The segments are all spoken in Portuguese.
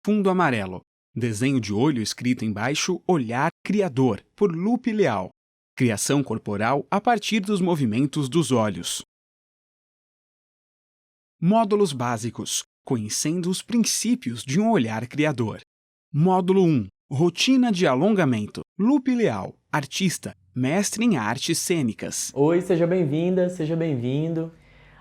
Fundo amarelo. Desenho de olho escrito embaixo Olhar Criador, por Lupe Leal. Criação corporal a partir dos movimentos dos olhos. Módulos básicos. Conhecendo os princípios de um olhar criador. Módulo 1. Rotina de alongamento. Lupe Leal, artista, mestre em artes cênicas. Oi, seja bem-vinda, seja bem-vindo.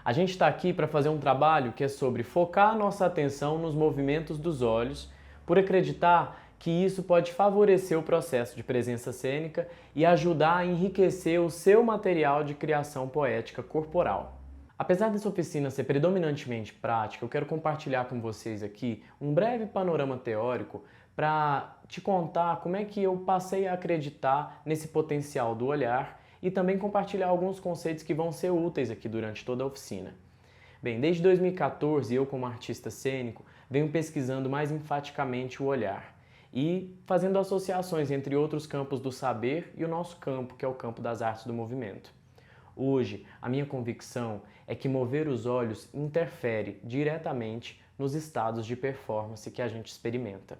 A gente está aqui para fazer um trabalho que é sobre focar a nossa atenção nos movimentos dos olhos, por acreditar que isso pode favorecer o processo de presença cênica e ajudar a enriquecer o seu material de criação poética corporal. Apesar dessa oficina ser predominantemente prática, eu quero compartilhar com vocês aqui um breve panorama teórico para te contar como é que eu passei a acreditar nesse potencial do olhar e também compartilhar alguns conceitos que vão ser úteis aqui durante toda a oficina. Bem, desde 2014, eu como artista cênico venho pesquisando mais enfaticamente o olhar e fazendo associações entre outros campos do saber e o nosso campo, que é o campo das artes do movimento. Hoje, a minha convicção é que mover os olhos interfere diretamente nos estados de performance que a gente experimenta.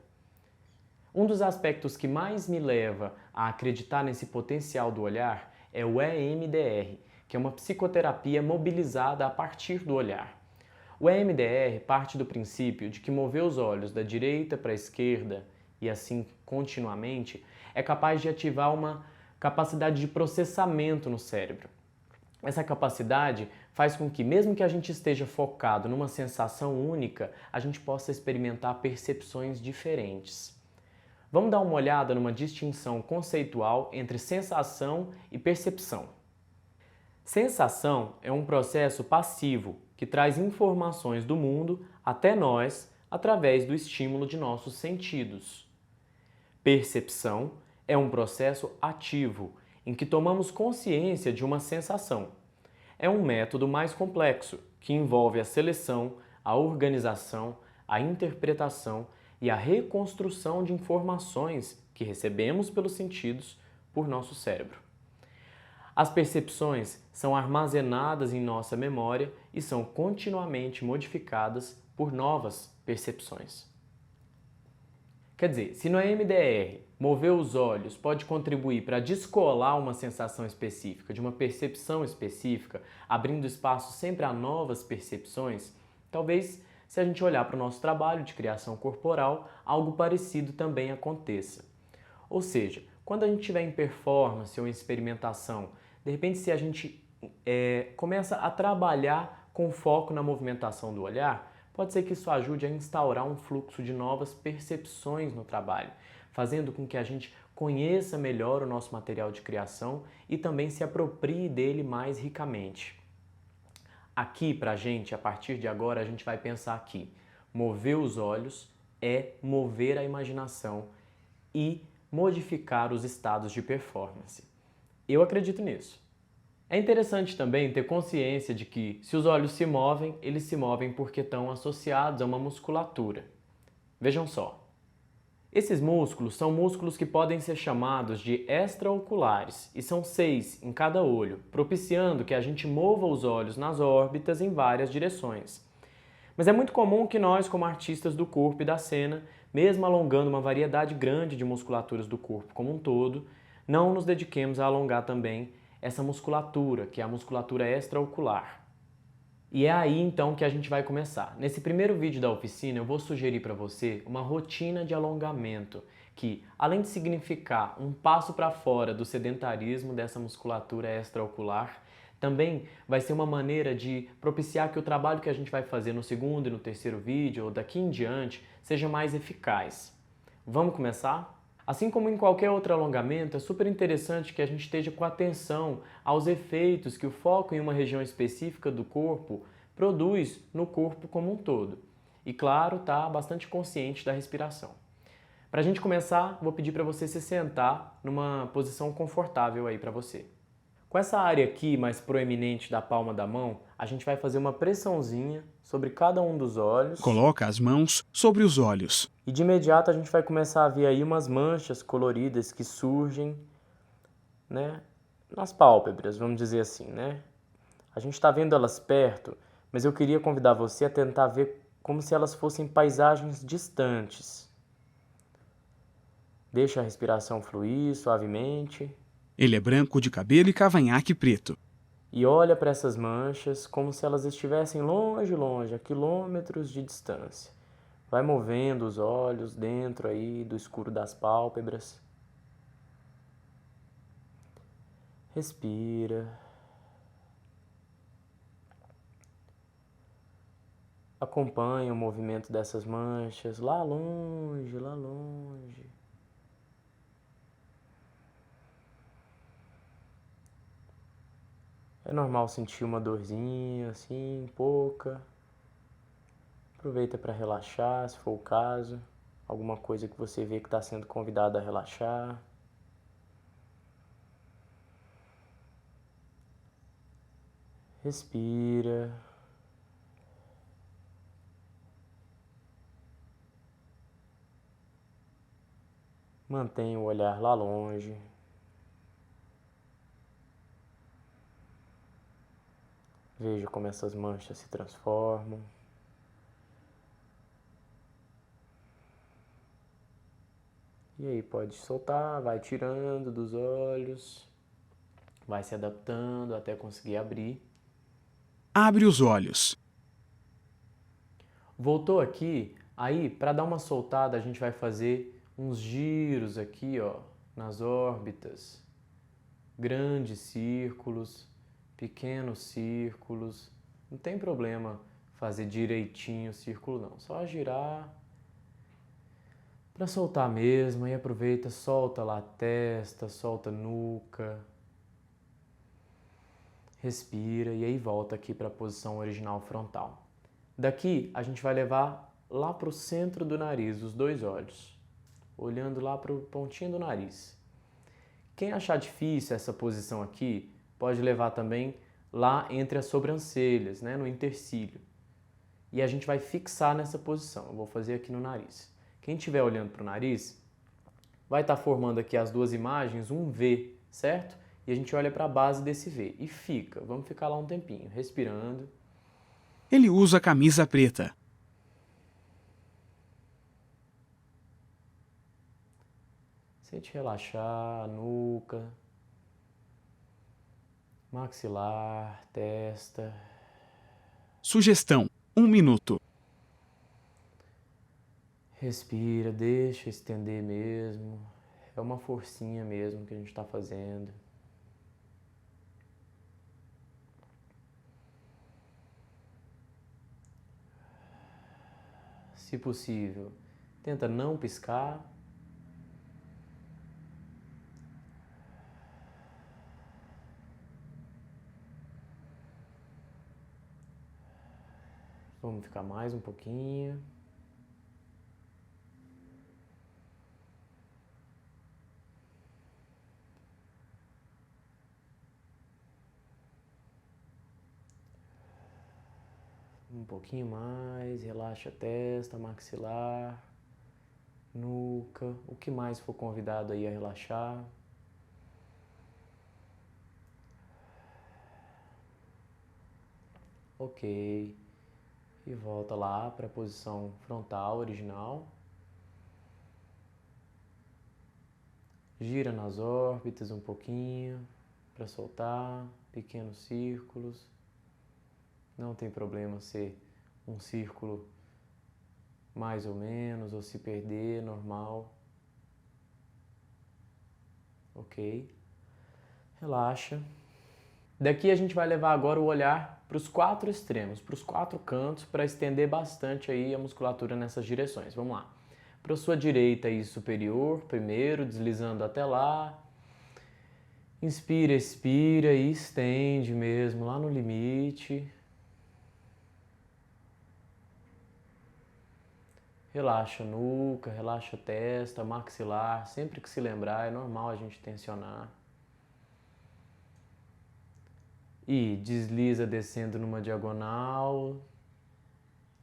Um dos aspectos que mais me leva a acreditar nesse potencial do olhar é o EMDR, que é uma psicoterapia mobilizada a partir do olhar. O EMDR parte do princípio de que mover os olhos da direita para a esquerda e assim continuamente é capaz de ativar uma capacidade de processamento no cérebro. Essa capacidade faz com que, mesmo que a gente esteja focado numa sensação única, a gente possa experimentar percepções diferentes. Vamos dar uma olhada numa distinção conceitual entre sensação e percepção. Sensação é um processo passivo que traz informações do mundo até nós através do estímulo de nossos sentidos. Percepção é um processo ativo em que tomamos consciência de uma sensação. É um método mais complexo que envolve a seleção, a organização, a interpretação e a reconstrução de informações que recebemos pelos sentidos por nosso cérebro. As percepções são armazenadas em nossa memória e são continuamente modificadas por novas percepções. Quer dizer, se no EMDR mover os olhos pode contribuir para descolar uma sensação específica de uma percepção específica, abrindo espaço sempre a novas percepções, talvez, se a gente olhar para o nosso trabalho de criação corporal, algo parecido também aconteça. Ou seja, quando a gente estiver em performance ou em experimentação, de repente se a gente começa a trabalhar com foco na movimentação do olhar, pode ser que isso ajude a instaurar um fluxo de novas percepções no trabalho, fazendo com que a gente conheça melhor o nosso material de criação e também se aproprie dele mais ricamente. Aqui, pra gente, a partir de agora, a gente vai pensar aqui. Mover os olhos é mover a imaginação e modificar os estados de performance. Eu acredito nisso. É interessante também ter consciência de que, se os olhos se movem, eles se movem porque estão associados a uma musculatura. Vejam só. Esses músculos são músculos que podem ser chamados de extraoculares e são 6 em cada olho, propiciando que a gente mova os olhos nas órbitas em várias direções. Mas é muito comum que nós, como artistas do corpo e da cena, mesmo alongando uma variedade grande de musculaturas do corpo como um todo, não nos dediquemos a alongar também essa musculatura, que é a musculatura extraocular. E é aí então que a gente vai começar. Nesse primeiro vídeo da oficina eu vou sugerir para você uma rotina de alongamento que, além de significar um passo para fora do sedentarismo dessa musculatura extraocular, também vai ser uma maneira de propiciar que o trabalho que a gente vai fazer no segundo e no terceiro vídeo ou daqui em diante seja mais eficaz. Vamos começar? Assim como em qualquer outro alongamento, é super interessante que a gente esteja com atenção aos efeitos que o foco em uma região específica do corpo produz no corpo como um todo. E claro, tá bastante consciente da respiração. Para a gente começar, vou pedir para você se sentar numa posição confortável aí para você. Com essa área aqui mais proeminente da palma da mão, a gente vai fazer uma pressãozinha sobre cada um dos olhos. Coloca as mãos sobre os olhos. E de imediato a gente vai começar a ver aí umas manchas coloridas que surgem, né, nas pálpebras, vamos dizer assim, né? A gente está vendo elas perto, mas eu queria convidar você a tentar ver como se elas fossem paisagens distantes. Deixa a respiração fluir suavemente. Ele é branco de cabelo e cavanhaque preto. E olha para essas manchas como se elas estivessem longe, longe, a quilômetros de distância. Vai movendo os olhos dentro aí do escuro das pálpebras. Respira. Acompanha o movimento dessas manchas lá longe, lá longe. É normal sentir uma dorzinha assim, pouca. Aproveita para relaxar, se for o caso. Alguma coisa que você vê que está sendo convidado a relaxar. Respira. Mantenha o olhar lá longe. Veja como essas manchas se transformam. E aí, pode soltar, vai tirando dos olhos, vai se adaptando até conseguir abrir. Abre os olhos. Voltou aqui, aí para dar uma soltada a gente vai fazer uns giros aqui, ó, nas órbitas. Grandes círculos, pequenos círculos. Não tem problema fazer direitinho o círculo não, só girar para soltar mesmo. E aproveita, solta lá a testa, solta a nuca. Respira e aí volta aqui para a posição original frontal. Daqui a gente vai levar lá para o centro do nariz, os dois olhos, olhando lá para o pontinho do nariz. Quem achar difícil essa posição aqui, pode levar também lá entre as sobrancelhas, né, no intercílio. E a gente vai fixar nessa posição. Eu vou fazer aqui no nariz. Quem estiver olhando para o nariz, vai estar formando aqui as duas imagens, um V, certo? E a gente olha para a base desse V e fica. Vamos ficar lá um tempinho, respirando. Ele usa camisa preta. Sente relaxar a nuca, maxilar, testa. Sugestão: 1 minuto. Respira, deixa estender mesmo. É uma forcinha mesmo que a gente está fazendo. Se possível, tenta não piscar. Vamos ficar mais um pouquinho. Um pouquinho mais, relaxa a testa, maxilar, nuca, o que mais for convidado aí a relaxar. Ok. E volta lá para a posição frontal original. Gira nas órbitas um pouquinho para soltar, pequenos círculos. Não tem problema ser um círculo mais ou menos, ou se perder, normal. Ok? Relaxa. Daqui a gente vai levar agora o olhar para os 4 extremos, para os 4 cantos, para estender bastante aí a musculatura nessas direções. Vamos lá. Para a sua direita aí superior, primeiro, deslizando até lá. Inspira, expira e estende mesmo lá no limite. Relaxa a nuca, relaxa a testa, maxilar. Sempre que se lembrar, é normal a gente tensionar. E desliza descendo numa diagonal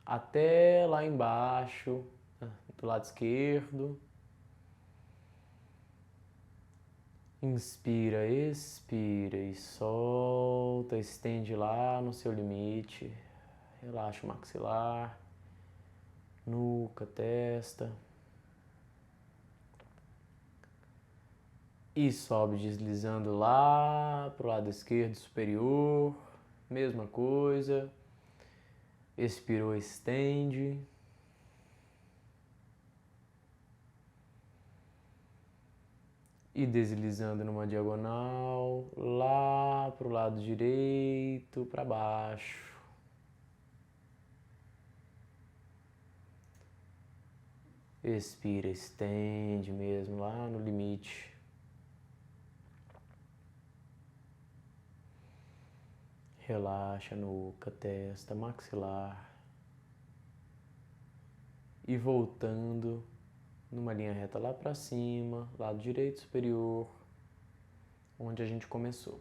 até lá embaixo, do lado esquerdo. Inspira, expira e solta, estende lá no seu limite. Relaxa o maxilar. nuca, testa. E sobe deslizando lá para o lado esquerdo superior. Mesma coisa. Expirou, estende. E deslizando numa diagonal, lá para o lado direito, para baixo. Expira, estende mesmo lá no limite. Relaxa a nuca, testa, maxilar. E voltando numa linha reta lá para cima, lado direito superior, onde a gente começou.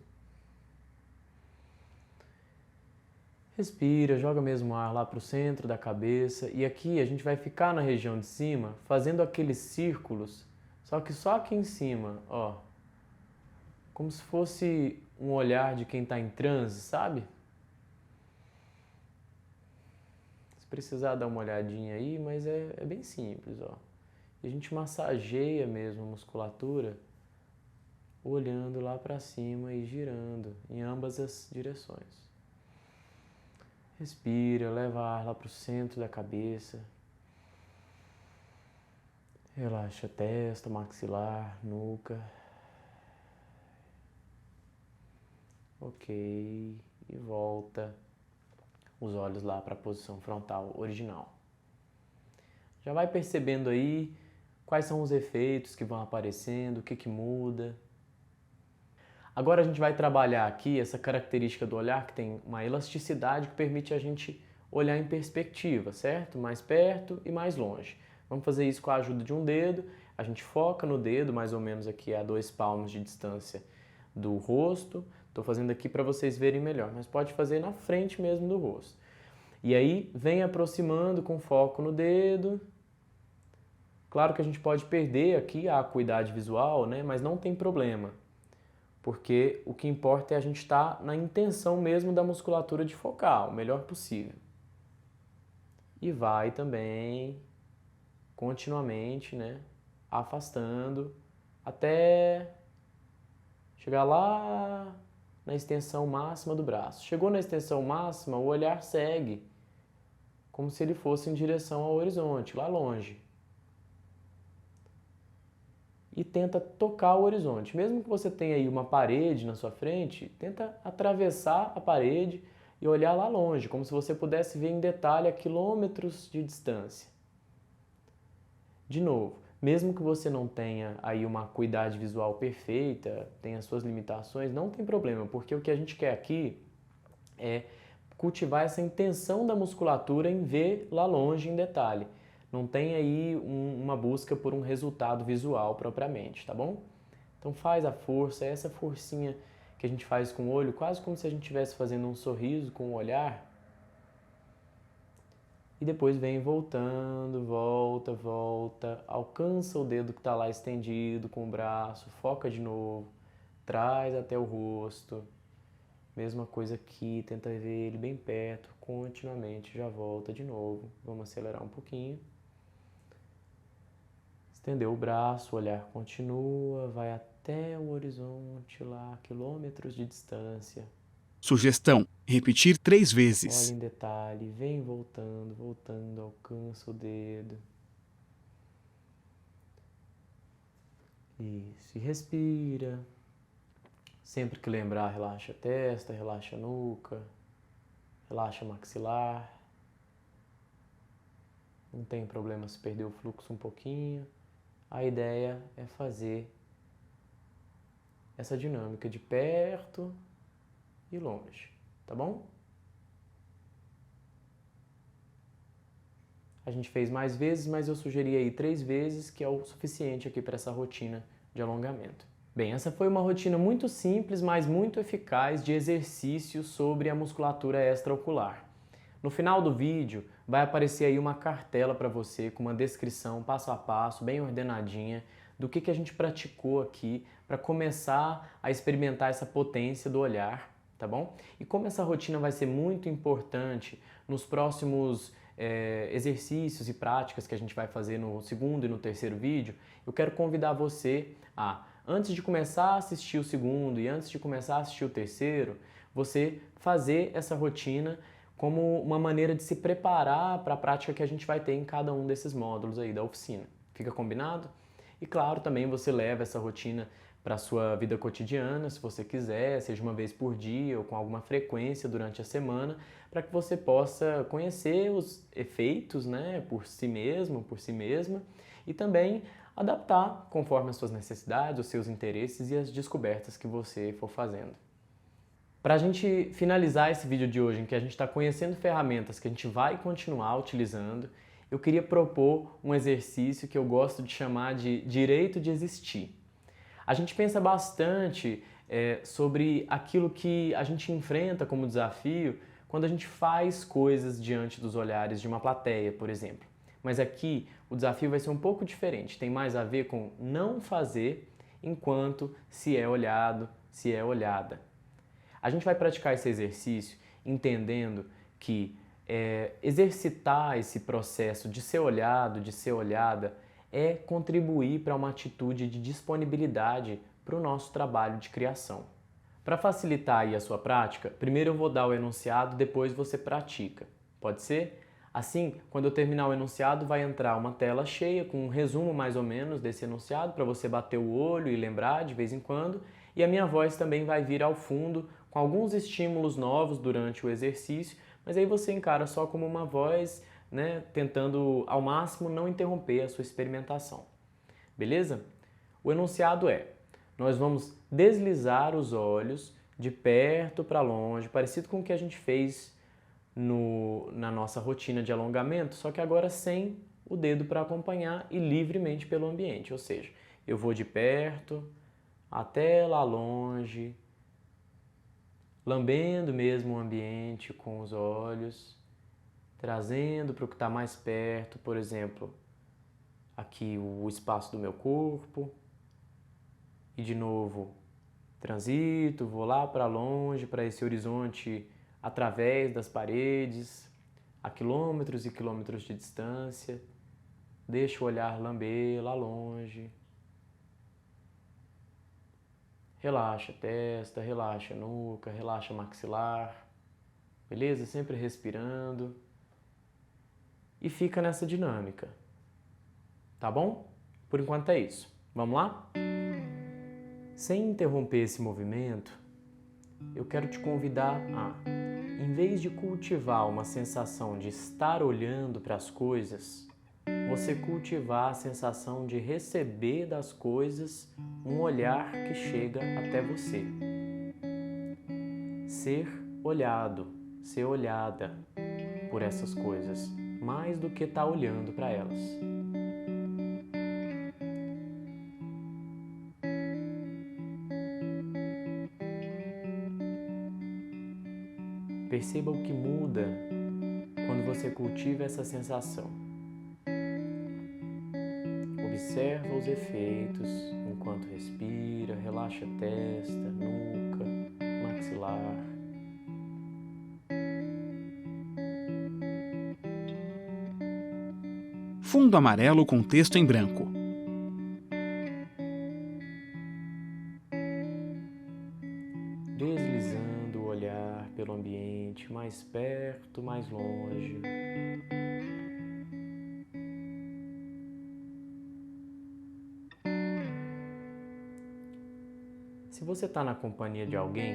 Respira, joga mesmo ar lá para o centro da cabeça e aqui a gente vai ficar na região de cima fazendo aqueles círculos, só que só aqui em cima, ó, como se fosse um olhar de quem está em transe, sabe? Se precisar dar uma olhadinha aí, mas é bem simples, ó. E a gente massageia mesmo a musculatura olhando lá para cima e girando em ambas as direções. Respira, leva ar lá para o centro da cabeça. Relaxa a testa, maxilar, nuca. Ok. E volta os olhos lá para a posição frontal original. Já vai percebendo aí quais são os efeitos que vão aparecendo, o que muda. Agora a gente vai trabalhar aqui essa característica do olhar que tem uma elasticidade que permite a gente olhar em perspectiva, certo? Mais perto e mais longe. Vamos fazer isso com a ajuda de um dedo. A gente foca no dedo, mais ou menos aqui a 2 palmos de distância do rosto. Estou fazendo aqui para vocês verem melhor, mas pode fazer na frente mesmo do rosto. E aí vem aproximando com foco no dedo. Claro que a gente pode perder aqui a acuidade visual, né? Mas não tem problema. Porque o que importa é a gente estar na intenção mesmo da musculatura de focar, o melhor possível. E vai também, continuamente, né, afastando, até chegar lá na extensão máxima do braço. Chegou na extensão máxima, o olhar segue, como se ele fosse em direção ao horizonte, lá longe. E tenta tocar o horizonte. Mesmo que você tenha aí uma parede na sua frente, tenta atravessar a parede e olhar lá longe, como se você pudesse ver em detalhe a quilômetros de distância. De novo, mesmo que você não tenha aí uma acuidade visual perfeita, tenha suas limitações, não tem problema, porque o que a gente quer aqui é cultivar essa intenção da musculatura em ver lá longe em detalhe. Não tem aí uma busca por um resultado visual propriamente, tá bom? Então faz a força, essa forcinha que a gente faz com o olho, quase como se a gente estivesse fazendo um sorriso com o olhar. E depois vem voltando, volta, volta, alcança o dedo que está lá estendido com o braço, foca de novo, traz até o rosto. Mesma coisa aqui, tenta ver ele bem perto, continuamente, já volta de novo. Vamos acelerar um pouquinho. Estendeu o braço, o olhar continua, vai até o horizonte lá, quilômetros de distância. Sugestão: repetir 3 Olha vezes. em detalhe, vem voltando, voltando, alcança o dedo. Isso, e respira. Sempre que lembrar, relaxa a testa, relaxa a nuca, relaxa o maxilar. Não tem problema se perder o fluxo um pouquinho. A ideia é fazer essa dinâmica de perto e longe, tá bom? A gente fez mais vezes, mas eu sugeri aí 3 vezes, que é o suficiente aqui para essa rotina de alongamento. Bem, essa foi uma rotina muito simples, mas muito eficaz de exercícios sobre a musculatura extraocular. No final do vídeo vai aparecer aí uma cartela para você com uma descrição passo a passo, bem ordenadinha, do que a gente praticou aqui para começar a experimentar essa potência do olhar, tá bom? E como essa rotina vai ser muito importante nos próximos exercícios e práticas que a gente vai fazer no segundo e no terceiro vídeo, eu quero convidar você a, antes de começar a assistir o segundo e antes de começar a assistir o terceiro, você fazer essa rotina como uma maneira de se preparar para a prática que a gente vai ter em cada um desses módulos aí da oficina. Fica combinado? E claro, também você leva essa rotina para a sua vida cotidiana, se você quiser, seja uma vez por dia ou com alguma frequência durante a semana, para que você possa conhecer os efeitos, né, por si mesmo, por si mesma, e também adaptar conforme as suas necessidades, os seus interesses e as descobertas que você for fazendo. Para a gente finalizar esse vídeo de hoje, em que a gente está conhecendo ferramentas que a gente vai continuar utilizando, eu queria propor um exercício que eu gosto de chamar de direito de existir. A gente pensa bastante sobre aquilo que a gente enfrenta como desafio quando a gente faz coisas diante dos olhares de uma plateia, por exemplo. Mas aqui o desafio vai ser um pouco diferente, tem mais a ver com não fazer enquanto se é olhado, se é olhada. A gente vai praticar esse exercício entendendo que exercitar esse processo de ser olhado, de ser olhada, é contribuir para uma atitude de disponibilidade para o nosso trabalho de criação. Para facilitar aí a sua prática, primeiro eu vou dar o enunciado, depois você pratica. Pode ser? Assim, quando eu terminar o enunciado, vai entrar uma tela cheia com um resumo mais ou menos desse enunciado para você bater o olho e lembrar de vez em quando, e a minha voz também vai vir ao fundo com alguns estímulos novos durante o exercício, mas aí você encara só como uma voz, né, tentando ao máximo não interromper a sua experimentação. Beleza? O enunciado é: nós vamos deslizar os olhos de perto para longe, parecido com o que a gente fez na nossa rotina de alongamento, só que agora sem o dedo para acompanhar e livremente pelo ambiente. Ou seja, eu vou de perto até lá longe, lambendo mesmo o ambiente com os olhos, trazendo para o que está mais perto, por exemplo, aqui o espaço do meu corpo. E de novo, transito, vou lá para longe, para esse horizonte através das paredes, a quilômetros e quilômetros de distância. Deixo o olhar lamber lá longe. Relaxa a testa, relaxa a nuca, relaxa o maxilar. Beleza? Sempre respirando. E fica nessa dinâmica. Tá bom? Por enquanto é isso. Vamos lá? Sem interromper esse movimento, eu quero te convidar a, em vez de cultivar uma sensação de estar olhando para as coisas, você cultivar a sensação de receber das coisas um olhar que chega até você. Ser olhado, ser olhada por essas coisas, mais do que estar olhando para elas. Perceba o que muda quando você cultiva essa sensação. Observa os efeitos enquanto respira, relaxa a testa, nuca, maxilar. Fundo amarelo com texto em branco. Deslizando o olhar pelo ambiente, mais perto, mais longe. Se você está na companhia de alguém,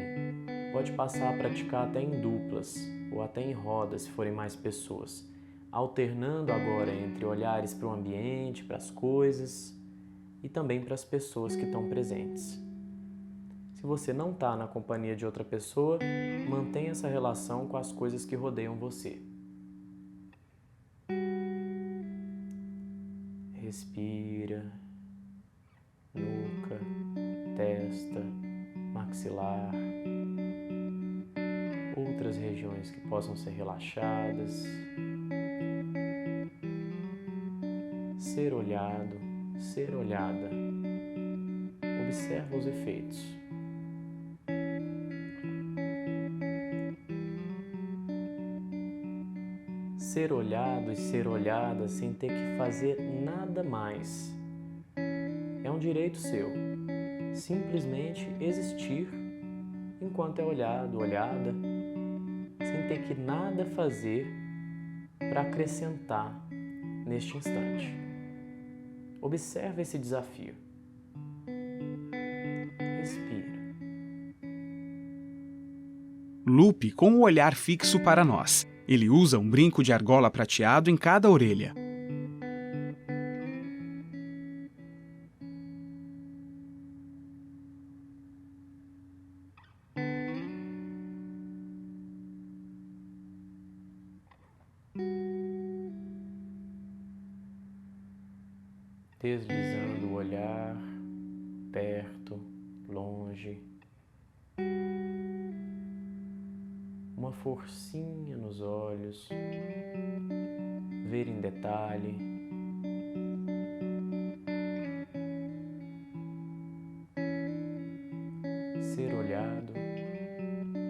pode passar a praticar até em duplas ou até em rodas, se forem mais pessoas, alternando agora entre olhares para o ambiente, para as coisas e também para as pessoas que estão presentes. Se você não está na companhia de outra pessoa, mantenha essa relação com as coisas que rodeiam você. Respira, nuca, testa, maxilar, outras regiões que possam ser relaxadas. Ser olhado, ser olhada. Observa os efeitos. ser olhado e ser olhada sem ter que fazer nada mais. É um direito seu, simplesmente existir enquanto é olhado, olhada, sem ter que nada fazer para acrescentar neste instante. Observe esse desafio. Respira. Lupe com o olhar fixo para nós. Ele usa um brinco de argola prateado em cada orelha. Deslizando o olhar, perto, longe. Uma forcinha nos olhos, ver em detalhe. Ser olhado,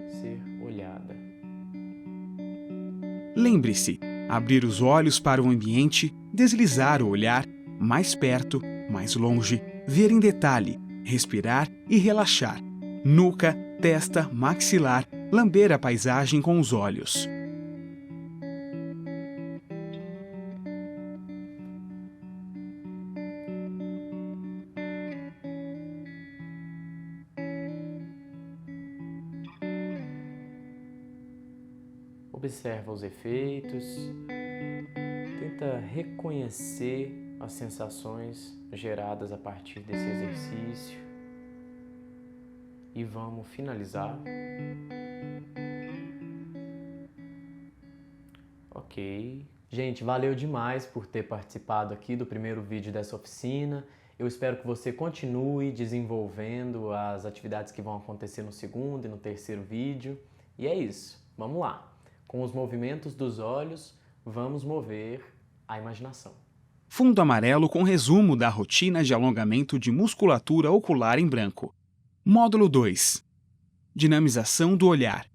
ser olhada. Lembre-se, abrir os olhos para o ambiente, deslizar o olhar, mais perto, mais longe, ver em detalhe, respirar e relaxar. Nuca, testa, maxilar, lamber a paisagem com os olhos. Observa os efeitos, tenta reconhecer as sensações geradas a partir desse exercício e vamos finalizar. Ok. Gente, valeu demais por ter participado aqui do primeiro vídeo dessa oficina. Eu espero que você continue desenvolvendo as atividades que vão acontecer no segundo e no terceiro vídeo. E é isso, vamos lá. Com os movimentos dos olhos, vamos mover a imaginação. Fundo amarelo com resumo da rotina de alongamento de musculatura ocular em branco. Módulo 2. Dinamização do olhar.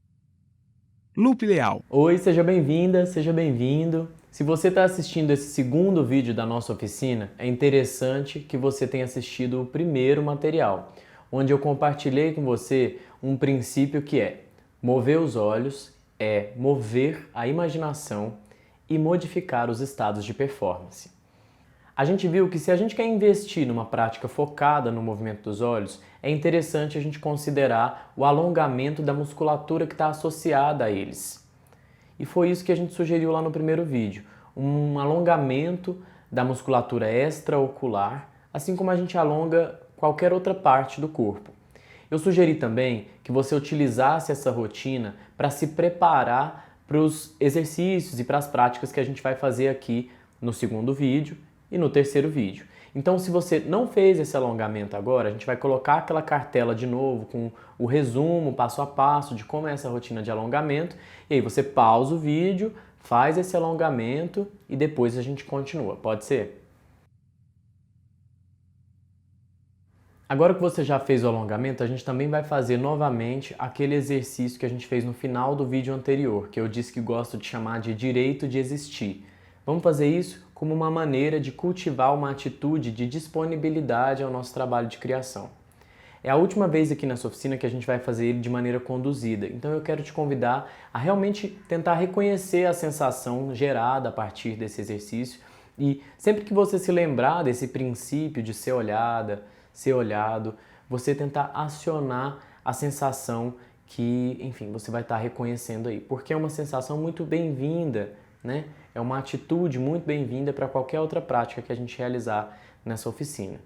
Lupe Leal. Oi, seja bem-vinda, seja bem-vindo. Se você está assistindo esse segundo vídeo da nossa oficina, é interessante que você tenha assistido o primeiro material, onde eu compartilhei com você um princípio que é mover os olhos, é mover a imaginação e modificar os estados de performance. A gente viu que se a gente quer investir numa prática focada no movimento dos olhos, é interessante a gente considerar o alongamento da musculatura que está associada a eles. E foi isso que a gente sugeriu lá no primeiro vídeo, um alongamento da musculatura extraocular, assim como a gente alonga qualquer outra parte do corpo. Eu sugeri também que você utilizasse essa rotina para se preparar para os exercícios e para as práticas que a gente vai fazer aqui no segundo vídeo e no terceiro vídeo. Então, se você não fez esse alongamento agora, a gente vai colocar aquela cartela de novo com o resumo, passo a passo de como é essa rotina de alongamento. E aí você pausa o vídeo, faz esse alongamento e depois a gente continua. Pode ser? Agora que você já fez o alongamento, a gente também vai fazer novamente aquele exercício que a gente fez no final do vídeo anterior, que eu disse que gosto de chamar de direito de existir. Vamos fazer isso como uma maneira de cultivar uma atitude de disponibilidade ao nosso trabalho de criação. É a última vez aqui nessa oficina que a gente vai fazer ele de maneira conduzida, então eu quero te convidar a realmente tentar reconhecer a sensação gerada a partir desse exercício e sempre que você se lembrar desse princípio de ser olhada, ser olhado, você tentar acionar a sensação que, enfim, você vai estar reconhecendo aí, porque é uma sensação muito bem-vinda, né? É uma atitude muito bem-vinda para qualquer outra prática que a gente realizar nessa oficina.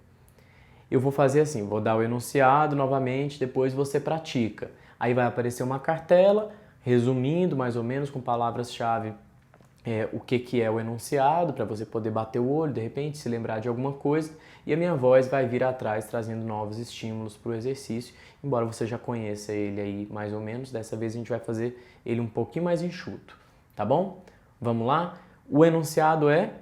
Eu vou fazer assim, vou dar o enunciado novamente, depois você pratica. Aí vai aparecer uma cartela, resumindo mais ou menos com palavras-chave o que é o enunciado, para você poder bater o olho, de repente, se lembrar de alguma coisa, e a minha voz vai vir atrás trazendo novos estímulos para o exercício, embora você já conheça ele aí mais ou menos, dessa vez a gente vai fazer ele um pouquinho mais enxuto, tá bom? Vamos lá? O enunciado é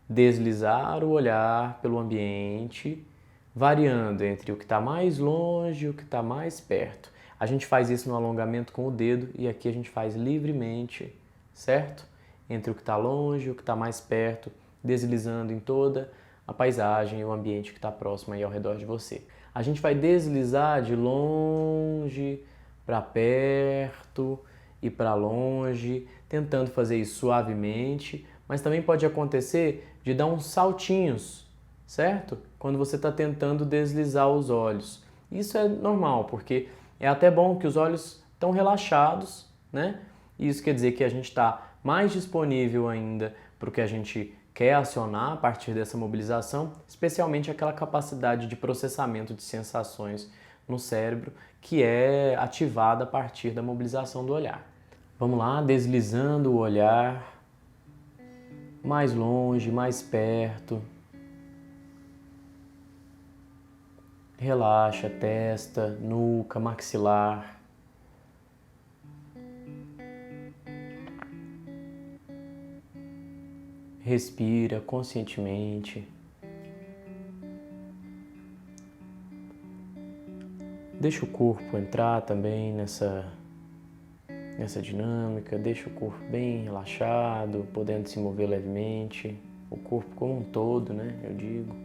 deslizar o olhar pelo ambiente, variando entre o que está mais longe e o que está mais perto. A gente faz isso no alongamento com o dedo e aqui a gente faz livremente, certo? entre o que está longe e o que está mais perto, deslizando em toda a paisagem e o ambiente que está próximo aí ao redor de você. A gente vai deslizar de longe para perto e para longe, tentando fazer isso suavemente, mas também pode acontecer de dar uns saltinhos, certo? Quando você está tentando deslizar os olhos. Isso é normal, porque é até bom que os olhos estão relaxados, né? Isso quer dizer que a gente está mais disponível ainda para o que a gente quer acionar a partir dessa mobilização, especialmente aquela capacidade de processamento de sensações no cérebro que é ativada a partir da mobilização do olhar. Vamos lá, deslizando o olhar mais longe, mais perto. Relaxa testa, nuca, maxilar. Respira conscientemente. Deixa o corpo entrar também nessa dinâmica, deixa o corpo bem relaxado, podendo se mover levemente, o corpo como um todo, né, eu digo.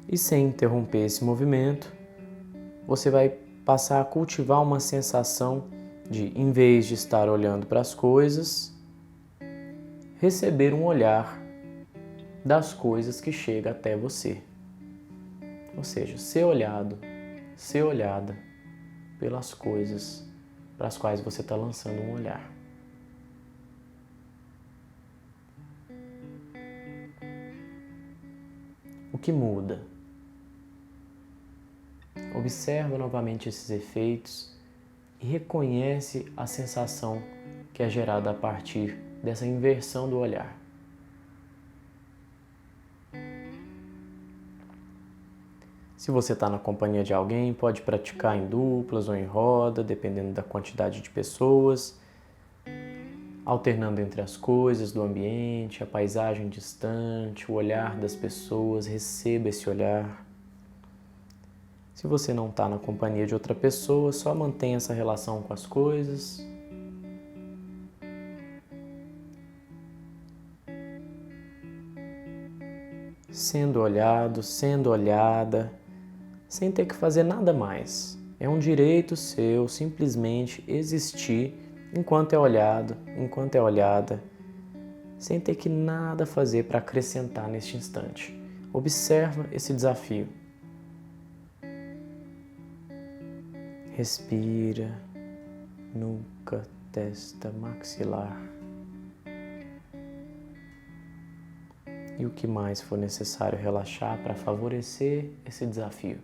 E sem interromper esse movimento, você vai passar a cultivar uma sensação de, em vez de estar olhando para as coisas, receber um olhar das coisas que chega até você. Ou seja, ser olhado, ser olhada pelas coisas para as quais você está lançando um olhar. O que muda? Observa novamente esses efeitos e reconhece a sensação que é gerada a partir dessa inversão do olhar. Se você está na companhia de alguém, pode praticar em duplas ou em roda, dependendo da quantidade de pessoas, alternando entre as coisas do ambiente, a paisagem distante, o olhar das pessoas, receba esse olhar. Se você não está na companhia de outra pessoa, só mantenha essa relação com as coisas. Sendo olhado, sendo olhada, sem ter que fazer nada mais. É um direito seu simplesmente existir enquanto é olhado, enquanto é olhada, sem ter que nada fazer para acrescentar neste instante. Observa esse desafio. Respira, nuca, testa, maxilar. E o que mais for necessário relaxar para favorecer esse desafio.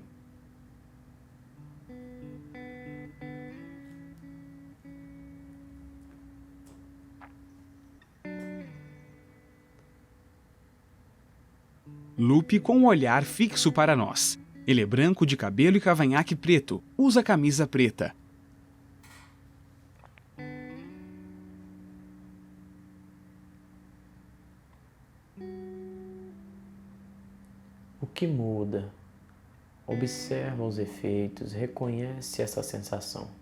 Lupe com um olhar fixo para nós. Ele é branco de cabelo e cavanhaque preto, usa camisa preta. O que muda? Observa os efeitos, reconhece essa sensação.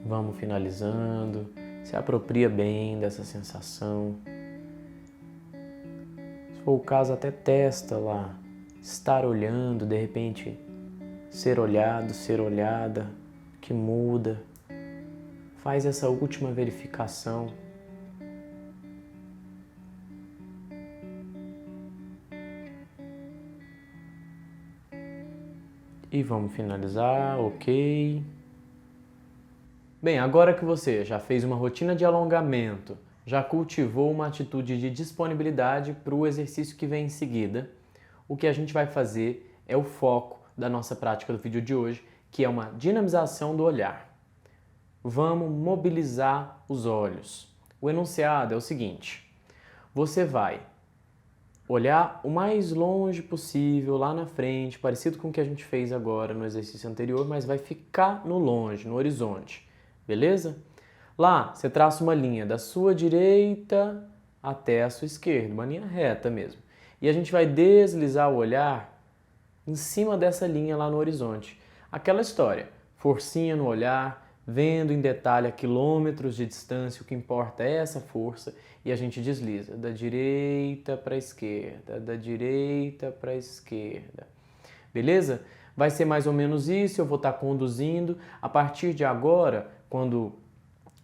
Vamos finalizando, se apropria bem dessa sensação. Se for o caso, até testa lá, estar olhando, de repente, ser olhado, ser olhada, que muda. Faz essa última verificação. E vamos finalizar, ok. Bem, agora que você já fez uma rotina de alongamento, já cultivou uma atitude de disponibilidade para o exercício que vem em seguida, o que a gente vai fazer é o foco da nossa prática do vídeo de hoje, que é uma dinamização do olhar. Vamos mobilizar os olhos. O enunciado é o seguinte: você vai olhar o mais longe possível, lá na frente, parecido com o que a gente fez agora no exercício anterior, mas vai ficar no longe, no horizonte, beleza? Lá, você traça uma linha da sua direita até a sua esquerda, uma linha reta mesmo. E a gente vai deslizar o olhar em cima dessa linha lá no horizonte. Aquela história, forcinha no olhar, vendo em detalhe a quilômetros de distância, o que importa é essa força, e a gente desliza da direita para a esquerda, da direita para a esquerda. Beleza? Vai ser mais ou menos isso, eu vou estar conduzindo. A partir de agora, quando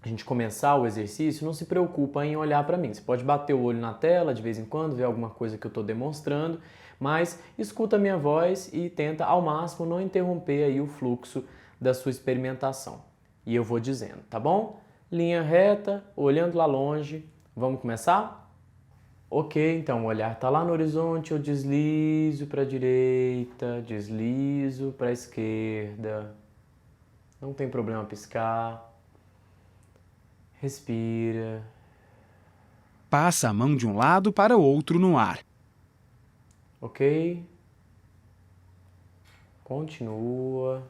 a gente começar o exercício, não se preocupa em olhar para mim. Você pode bater o olho na tela de vez em quando, ver alguma coisa que eu estou demonstrando, mas escuta a minha voz e tenta ao máximo não interromper aí o fluxo da sua experimentação. E eu vou dizendo, tá bom? Linha reta, olhando lá longe. Vamos começar? Ok, então o olhar está lá no horizonte, eu deslizo para a direita, deslizo para a esquerda. Não tem problema piscar. Respira. Passa a mão de um lado para o outro no ar. Ok? Continua.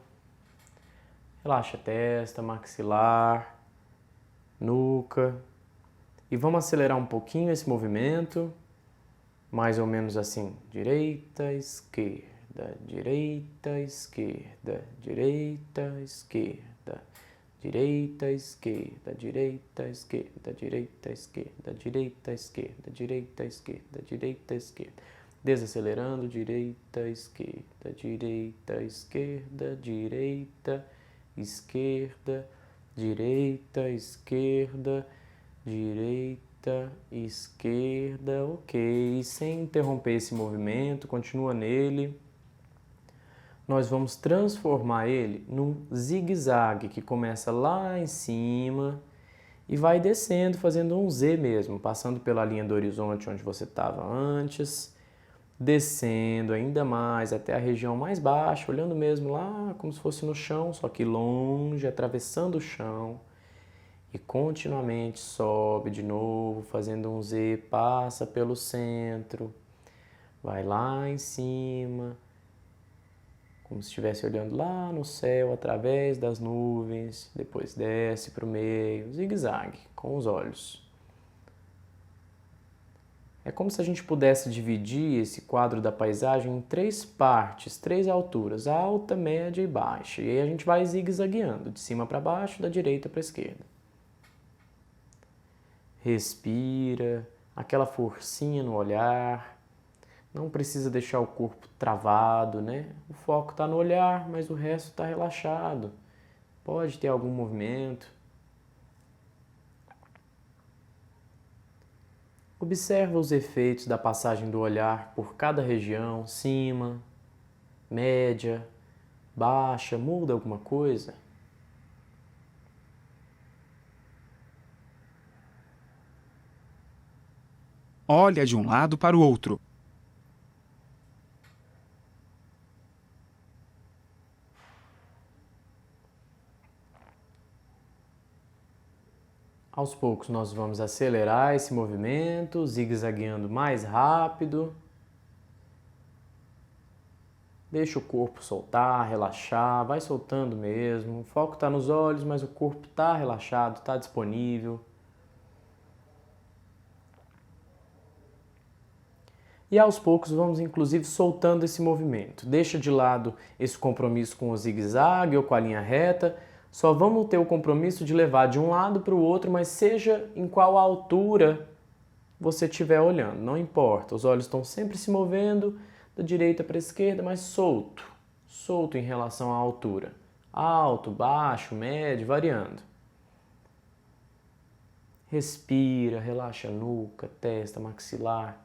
Relaxa a testa, maxilar, nuca. E vamos acelerar um pouquinho esse movimento. Mais ou menos assim. Direita, esquerda, direita, esquerda, direita, esquerda. Direita, esquerda, direita, esquerda, direita, esquerda, direita, esquerda, direita, esquerda, direita, esquerda. Desacelerando, direita, esquerda, direita, esquerda, direita, esquerda, direita, esquerda, direita, esquerda, ok. Sem interromper esse movimento, continua nele. Nós vamos transformar ele num zigue-zague que começa lá em cima e vai descendo, fazendo um Z mesmo, passando pela linha do horizonte onde você estava antes, descendo ainda mais até a região mais baixa, olhando mesmo lá como se fosse no chão, só que longe, atravessando o chão. E continuamente sobe de novo, fazendo um Z, passa pelo centro, vai lá em cima, como se estivesse olhando lá no céu, através das nuvens, depois desce para o meio, zigue-zague, com os olhos. É como se a gente pudesse dividir esse quadro da paisagem em 3 partes, 3 alturas, alta, média e baixa. E aí a gente vai zigue-zagueando, de cima para baixo, da direita para a esquerda. Respira, aquela forcinha no olhar. Não precisa deixar o corpo travado, né? O foco está no olhar, mas o resto está relaxado. Pode ter algum movimento. Observa os efeitos da passagem do olhar por cada região, cima, média, baixa, muda alguma coisa? Olha de um lado para o outro. Aos poucos nós vamos acelerar esse movimento, zigue-zagueando mais rápido. Deixa o corpo soltar, relaxar, vai soltando mesmo. O foco está nos olhos, mas o corpo está relaxado, está disponível. E aos poucos vamos inclusive soltando esse movimento. Deixa de lado esse compromisso com o zigue-zague ou com a linha reta. Só vamos ter o compromisso de levar de um lado para o outro, mas seja em qual altura você estiver olhando, não importa. Os olhos estão sempre se movendo da direita para a esquerda, mas solto. Solto em relação à altura. Alto, baixo, médio, variando. Respira, relaxa a nuca, testa, maxilar.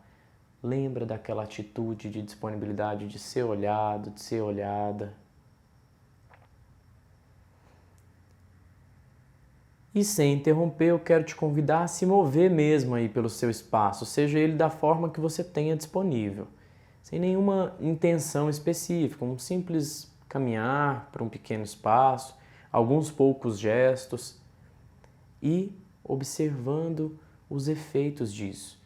Lembra daquela atitude de disponibilidade de ser olhado, de ser olhada. E sem interromper, eu quero te convidar a se mover mesmo aí pelo seu espaço, seja ele da forma que você tenha disponível. Sem nenhuma intenção específica, um simples caminhar para um pequeno espaço, alguns poucos gestos e observando os efeitos disso,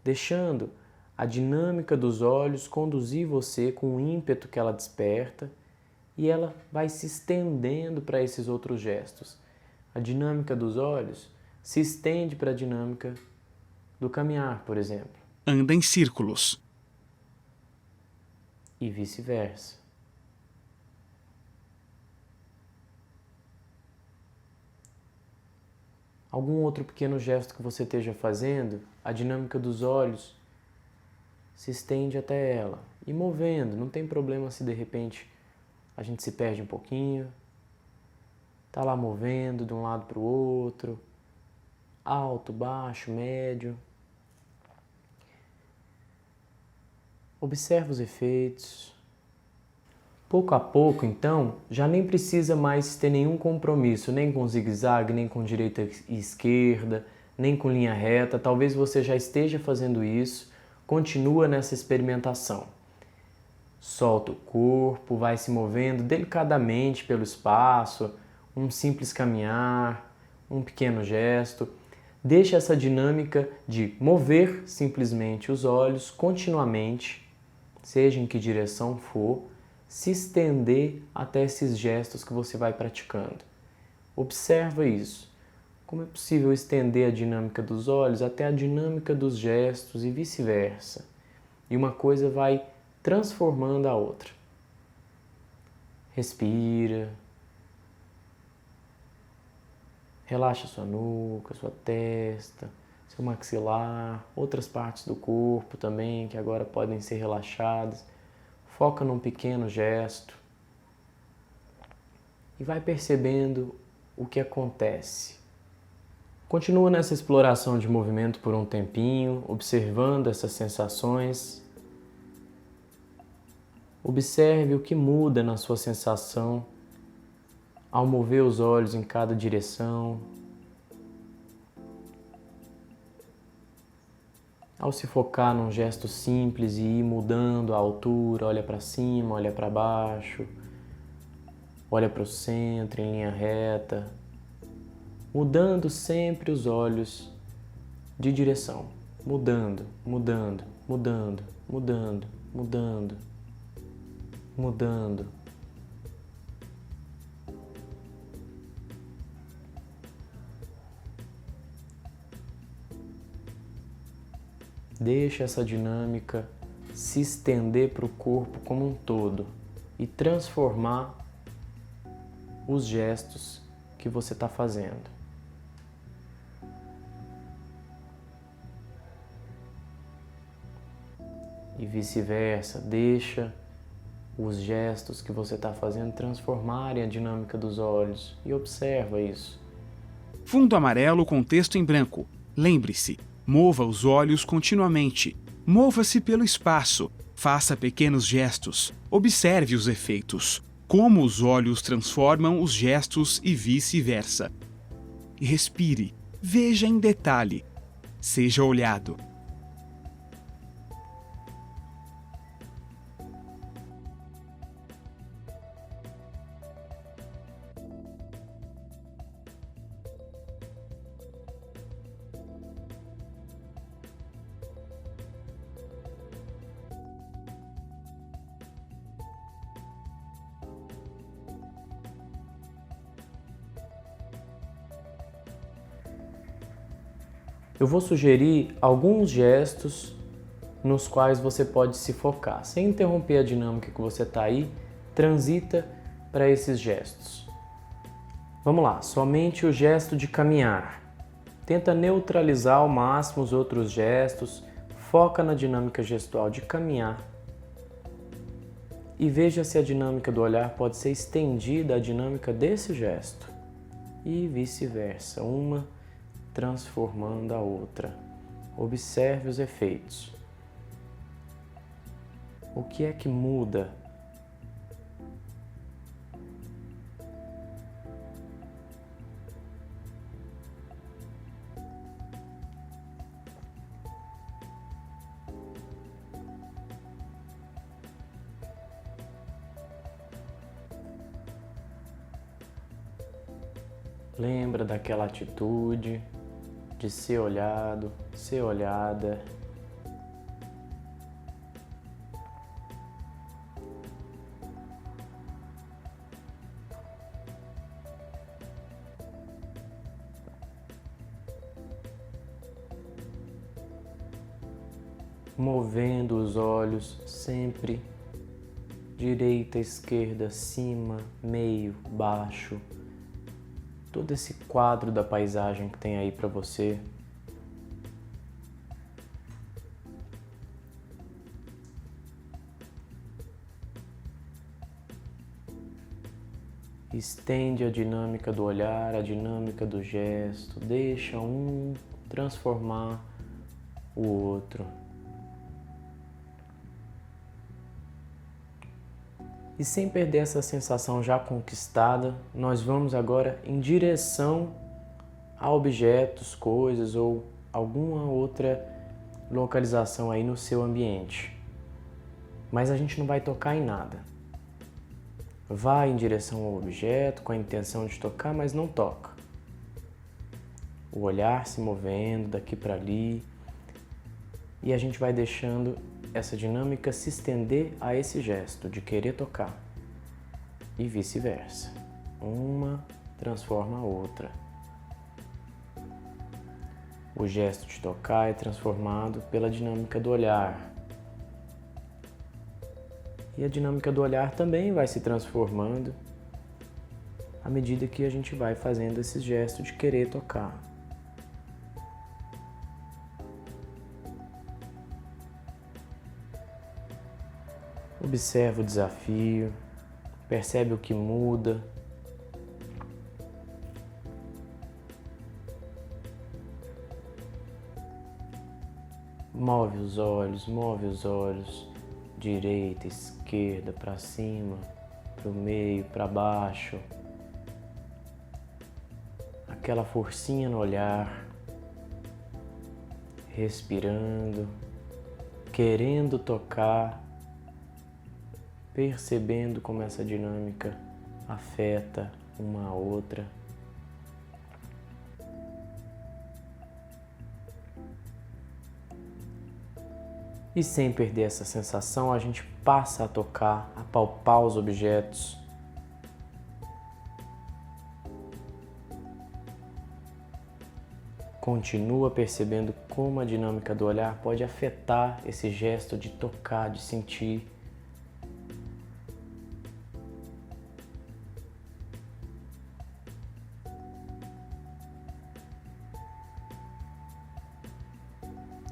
deixando a dinâmica dos olhos conduzir você com o ímpeto que ela desperta e ela vai se estendendo para esses outros gestos. A dinâmica dos olhos se estende para a dinâmica do caminhar, por exemplo. Anda em círculos. E vice-versa. Algum outro pequeno gesto que você esteja fazendo, a dinâmica dos olhos se estende até ela. E movendo, não tem problema se de repente a gente se perde um pouquinho. Tá lá movendo de um lado para o outro, alto, baixo, médio. Observa os efeitos. Pouco a pouco, então, já nem precisa mais ter nenhum compromisso, nem com zigue-zague, nem com direita e esquerda, nem com linha reta. Talvez você já esteja fazendo isso. Continua nessa experimentação. Solta o corpo, vai se movendo delicadamente pelo espaço, um simples caminhar, um pequeno gesto. Deixa essa dinâmica de mover simplesmente os olhos continuamente, seja em que direção for, se estender até esses gestos que você vai praticando. Observa isso. Como é possível estender a dinâmica dos olhos até a dinâmica dos gestos e vice-versa. E uma coisa vai transformando a outra. Respira. Relaxa sua nuca, sua testa, seu maxilar, outras partes do corpo também que agora podem ser relaxadas. Foca num pequeno gesto e vai percebendo o que acontece. Continua nessa exploração de movimento por um tempinho, observando essas sensações. Observe o que muda na sua sensação ao mover os olhos em cada direção, ao se focar num gesto simples e ir mudando a altura, olha para cima, olha para baixo, olha para o centro em linha reta, mudando sempre os olhos de direção, mudando, mudando, mudando, mudando, mudando, mudando. Deixa essa dinâmica se estender para o corpo como um todo e transformar os gestos que você está fazendo. E vice-versa, deixa os gestos que você está fazendo transformarem a dinâmica dos olhos e observa isso. Fundo amarelo com texto em branco. Lembre-se, mova os olhos continuamente. Mova-se pelo espaço. Faça pequenos gestos. Observe os efeitos. Como os olhos transformam os gestos e vice-versa. Respire. Veja em detalhe. Seja olhado. Eu vou sugerir alguns gestos nos quais você pode se focar. Sem interromper a dinâmica que você está aí, transita para esses gestos. Vamos lá, somente o gesto de caminhar. Tenta neutralizar ao máximo os outros gestos, foca na dinâmica gestual de caminhar e veja se a dinâmica do olhar pode ser estendida à dinâmica desse gesto e vice-versa, uma transformando a outra. Observe os efeitos. O que é que muda? Lembra daquela atitude de ser olhado, ser olhada movendo os olhos sempre direita, esquerda, cima, meio, baixo. Todo esse quadro da paisagem que tem aí para você. Estende a dinâmica do olhar, a dinâmica do gesto, deixa um transformar o outro. E sem perder essa sensação já conquistada, nós vamos agora em direção a objetos, coisas ou alguma outra localização aí no seu ambiente. Mas a gente não vai tocar em nada. Vai em direção ao objeto com a intenção de tocar, mas não toca. O olhar se movendo daqui para ali e a gente vai deixando essa dinâmica se estender a esse gesto de querer tocar e vice-versa. Uma transforma a outra. O gesto de tocar é transformado pela dinâmica do olhar. E a dinâmica do olhar também vai se transformando à medida que a gente vai fazendo esse gesto de querer tocar. Observa o desafio, percebe o que muda. Move os olhos, direita, esquerda, para cima, para o meio, para baixo. Aquela forcinha no olhar, respirando, querendo tocar, percebendo como essa dinâmica afeta uma a outra. E sem perder essa sensação, a gente passa a tocar, a palpar os objetos. Continua percebendo como a dinâmica do olhar pode afetar esse gesto de tocar, de sentir.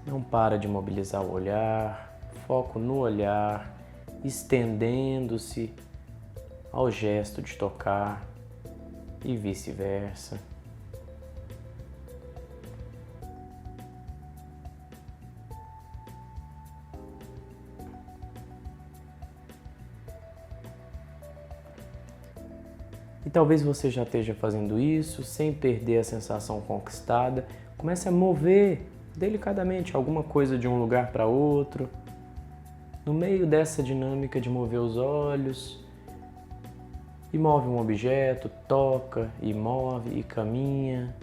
Não para de mobilizar o olhar, foco no olhar, estendendo-se ao gesto de tocar e vice-versa. E talvez você já esteja fazendo isso sem perder a sensação conquistada. Comece a mover delicadamente alguma coisa de um lugar para outro. No meio dessa dinâmica de mover os olhos, e move um objeto, toca e move e caminha.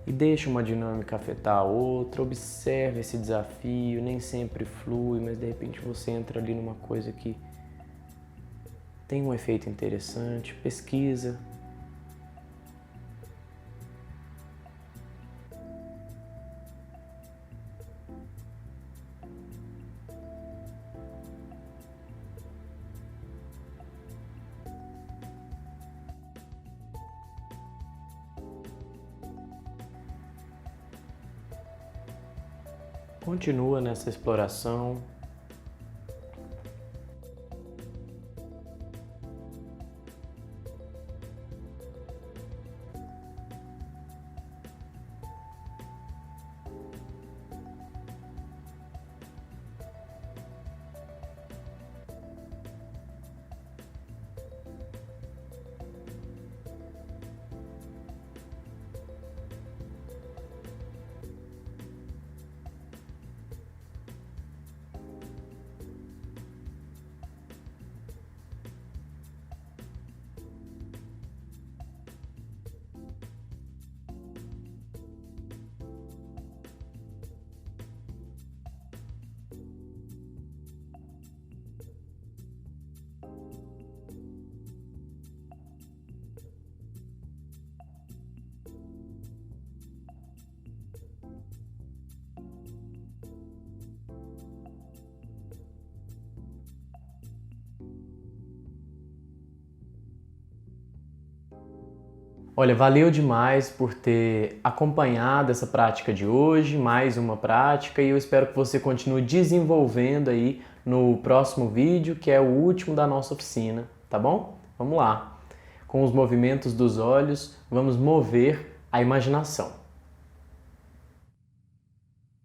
E deixa uma dinâmica afetar a outra, observe esse desafio, nem sempre flui, mas de repente você entra ali numa coisa que tem um efeito interessante, pesquisa. Continua nessa exploração. Olha, valeu demais por ter acompanhado essa prática de hoje, mais uma prática, e eu espero que você continue desenvolvendo aí no próximo vídeo, que é o último da nossa oficina, tá bom? Vamos lá. Com os movimentos dos olhos, vamos mover a imaginação.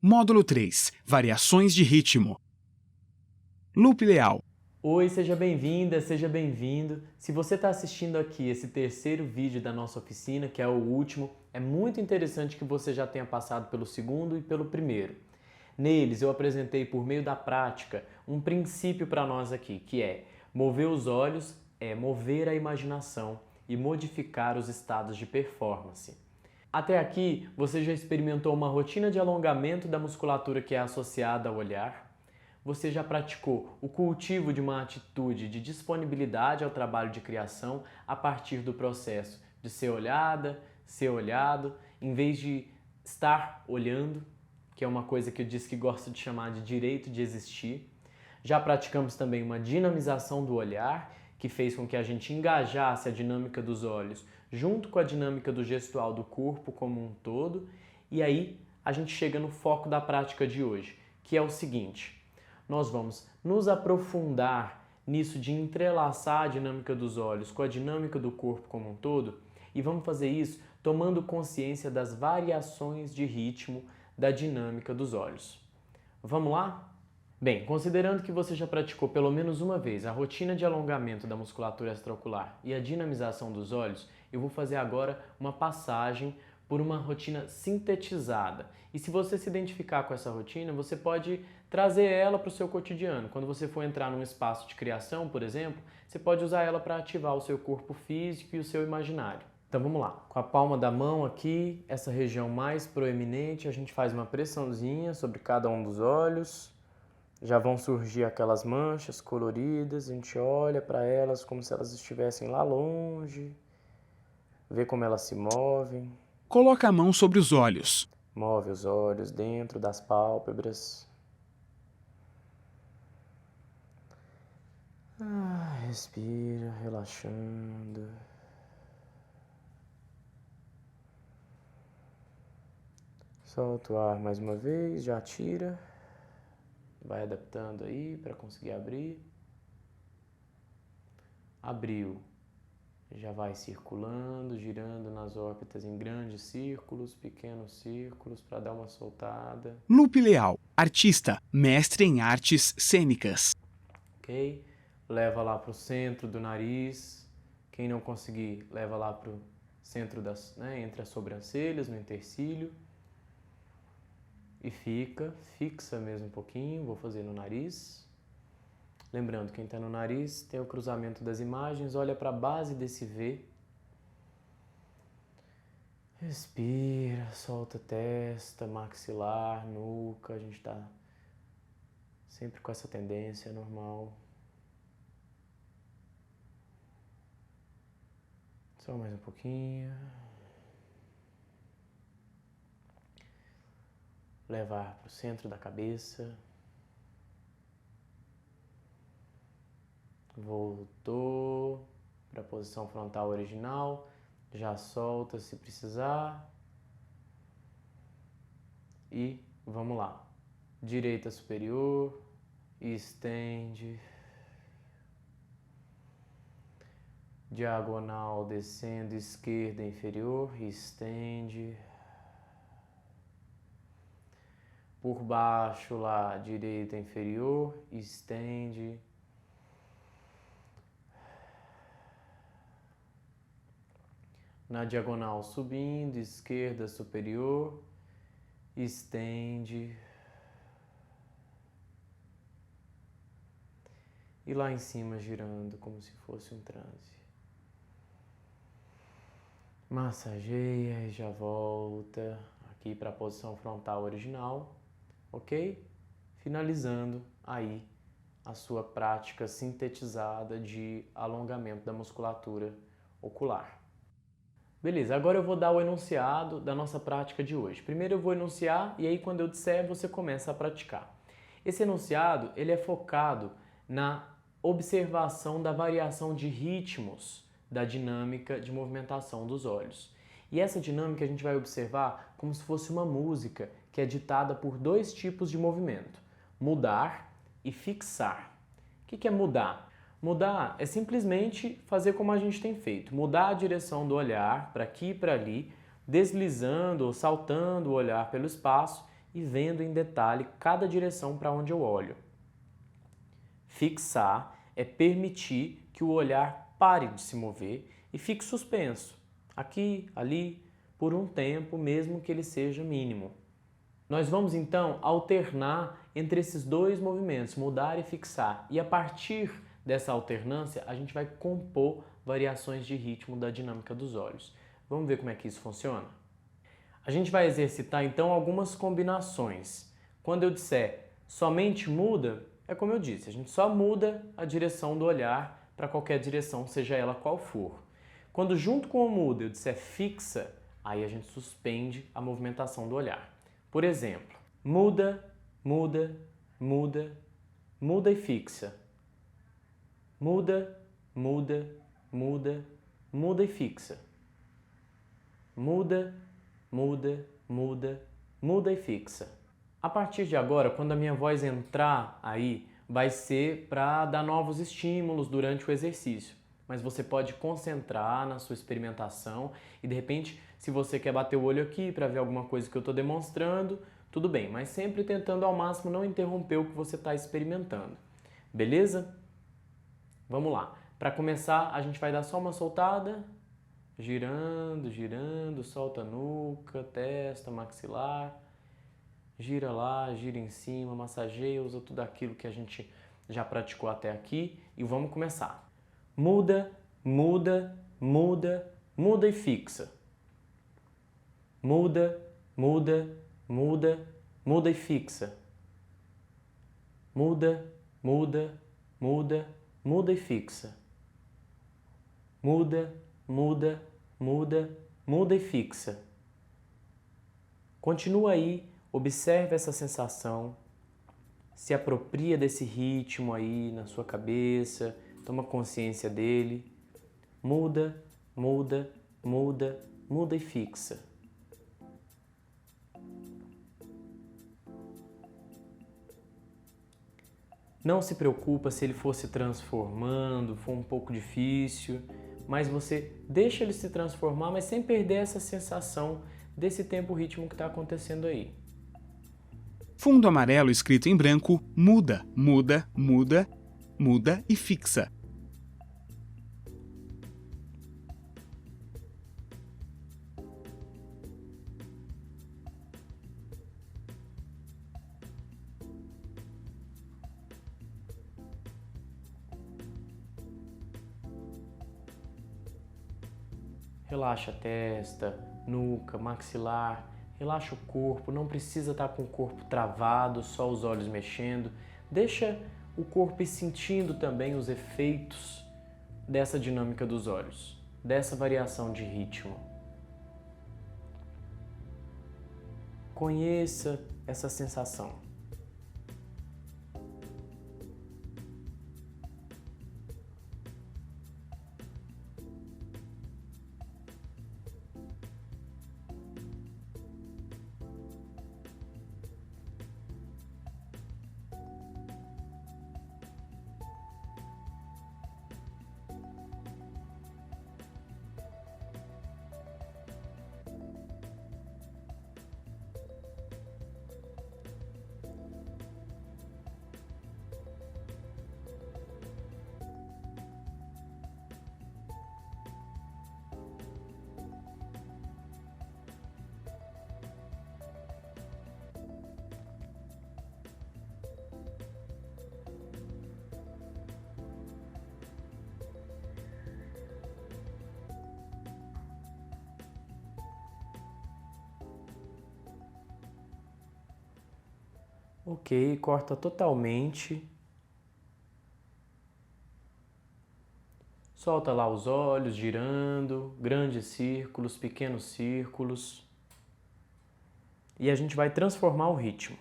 Módulo 3. Variações de ritmo. Loop Leal. Oi, seja bem-vinda, seja bem-vindo. Se você está assistindo aqui esse terceiro vídeo da nossa oficina, que é o último, é muito interessante que você já tenha passado pelo segundo e pelo primeiro. Neles eu apresentei por meio da prática um princípio para nós aqui, que é mover os olhos é mover a imaginação e modificar os estados de performance. Até aqui você já experimentou uma rotina de alongamento da musculatura que é associada ao olhar? Você já praticou o cultivo de uma atitude de disponibilidade ao trabalho de criação a partir do processo de ser olhada, ser olhado, em vez de estar olhando, que é uma coisa que eu disse que gosto de chamar de direito de existir. Já praticamos também uma dinamização do olhar, que fez com que a gente engajasse a dinâmica dos olhos junto com a dinâmica do gestual do corpo como um todo. E aí a gente chega no foco da prática de hoje, que é o seguinte: nós vamos nos aprofundar nisso de entrelaçar a dinâmica dos olhos com a dinâmica do corpo como um todo, e vamos fazer isso tomando consciência das variações de ritmo da dinâmica dos olhos. Vamos lá? Bem, considerando que você já praticou pelo menos uma vez a rotina de alongamento da musculatura extraocular e a dinamização dos olhos, eu vou fazer agora uma passagem por uma rotina sintetizada. E se você se identificar com essa rotina, você pode trazer ela para o seu cotidiano. Quando você for entrar num espaço de criação, por exemplo, você pode usar ela para ativar o seu corpo físico e o seu imaginário. Então vamos lá, com a palma da mão aqui, essa região mais proeminente, a gente faz uma pressãozinha sobre cada um dos olhos. Já vão surgir aquelas manchas coloridas, a gente olha para elas como se elas estivessem lá longe, vê como elas se movem. Coloca a mão sobre os olhos. Move os olhos dentro das pálpebras. Respira, relaxando. Solta o ar mais uma vez, já tira. Vai adaptando aí para conseguir abrir. Abriu. Já vai circulando, girando nas órbitas em grandes círculos, pequenos círculos, para dar uma soltada. Loop Leal. Artista, mestre em artes cênicas. Ok? Leva lá para o centro do nariz. Quem não conseguir, leva lá para o centro entre as sobrancelhas, no intercílio. E fixa mesmo um pouquinho, vou fazer no nariz. Lembrando, quem está no nariz tem o cruzamento das imagens, olha para a base desse V. Respira, solta testa, maxilar, nuca, a gente está sempre com essa tendência, é normal. Só mais um pouquinho. Levar para o centro da cabeça. Voltou para a posição frontal original. Já solta se precisar. E vamos lá. Direita superior. Estende. Diagonal descendo, esquerda inferior. Estende. Por baixo lá, direita inferior, estende. Na diagonal subindo, esquerda superior, estende. E lá em cima girando como se fosse um transe. Massageia e já volta aqui para a posição frontal original. Ok? Finalizando aí a sua prática sintetizada de alongamento da musculatura ocular. Beleza, agora eu vou dar o enunciado da nossa prática de hoje. Primeiro eu vou enunciar e aí quando eu disser você começa a praticar. Esse enunciado ele é focado na observação da variação de ritmos da dinâmica de movimentação dos olhos. E essa dinâmica a gente vai observar como se fosse uma música que é ditada por dois tipos de movimento: mudar e fixar. O que é mudar? Mudar é simplesmente fazer como a gente tem feito, mudar a direção do olhar para aqui e para ali, deslizando ou saltando o olhar pelo espaço e vendo em detalhe cada direção para onde eu olho. Fixar é permitir que o olhar pare de se mover e fique suspenso, aqui, ali, por um tempo, mesmo que ele seja mínimo. Nós vamos então alternar entre esses dois movimentos, mudar e fixar, e a partir dessa alternância a gente vai compor variações de ritmo da dinâmica dos olhos. Vamos ver como é que isso funciona? A gente vai exercitar então algumas combinações. Quando eu disser somente muda, é como eu disse, a gente só muda a direção do olhar para qualquer direção, seja ela qual for. Quando junto com o muda eu disser fixa, aí a gente suspende a movimentação do olhar. Por exemplo, muda, muda, muda, muda e fixa. Muda, muda, muda, muda e fixa. Muda, muda, muda, muda e fixa. A partir de agora, quando a minha voz entrar aí, vai ser para dar novos estímulos durante o exercício. Mas você pode concentrar na sua experimentação e, de repente, se você quer bater o olho aqui para ver alguma coisa que eu estou demonstrando, tudo bem, mas sempre tentando ao máximo não interromper o que você está experimentando. Beleza? Vamos lá. Para começar, a gente vai dar só uma soltada, girando, girando, solta a nuca, testa, maxilar, gira lá, gira em cima, massageia, usa tudo aquilo que a gente já praticou até aqui e vamos começar. Muda, muda, muda, muda e fixa. Muda, muda, muda, muda e fixa. Muda, muda, muda, muda e fixa. Muda, muda, muda, muda e fixa. Continua aí, observe essa sensação, se apropria desse ritmo aí na sua cabeça, toma consciência dele. Muda, muda, muda, muda e fixa. Não se preocupa se ele for se transformando, for um pouco difícil, mas você deixa ele se transformar, mas sem perder essa sensação desse tempo-ritmo que está acontecendo aí. Fundo amarelo escrito em branco, muda, muda, muda, muda e fixa. Relaxa a testa, nuca, maxilar, relaxa o corpo, não precisa estar com o corpo travado, só os olhos mexendo. Deixa o corpo ir sentindo também os efeitos dessa dinâmica dos olhos, dessa variação de ritmo. Conheça essa sensação. Ok, corta totalmente. Solta lá os olhos, girando, grandes círculos, pequenos círculos. E a gente vai transformar o ritmo.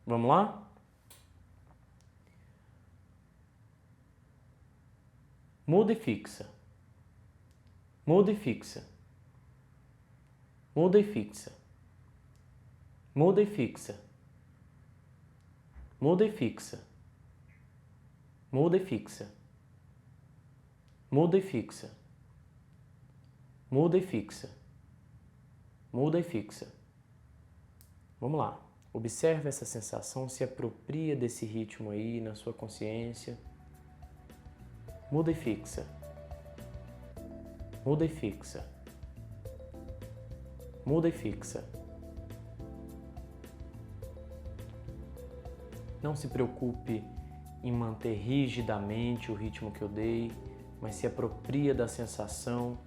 Vamos lá? Muda e fixa. muda e fixa, muda e fixa, muda e fixa, muda e fixa, muda e fixa, muda e fixa, muda e fixa, muda e fixa. Vamos lá, observe essa sensação, se apropria desse ritmo aí na sua consciência. Muda e fixa, muda e fixa, muda e fixa. Não se preocupe em manter rigidamente o ritmo que eu dei, mas se apropria da sensação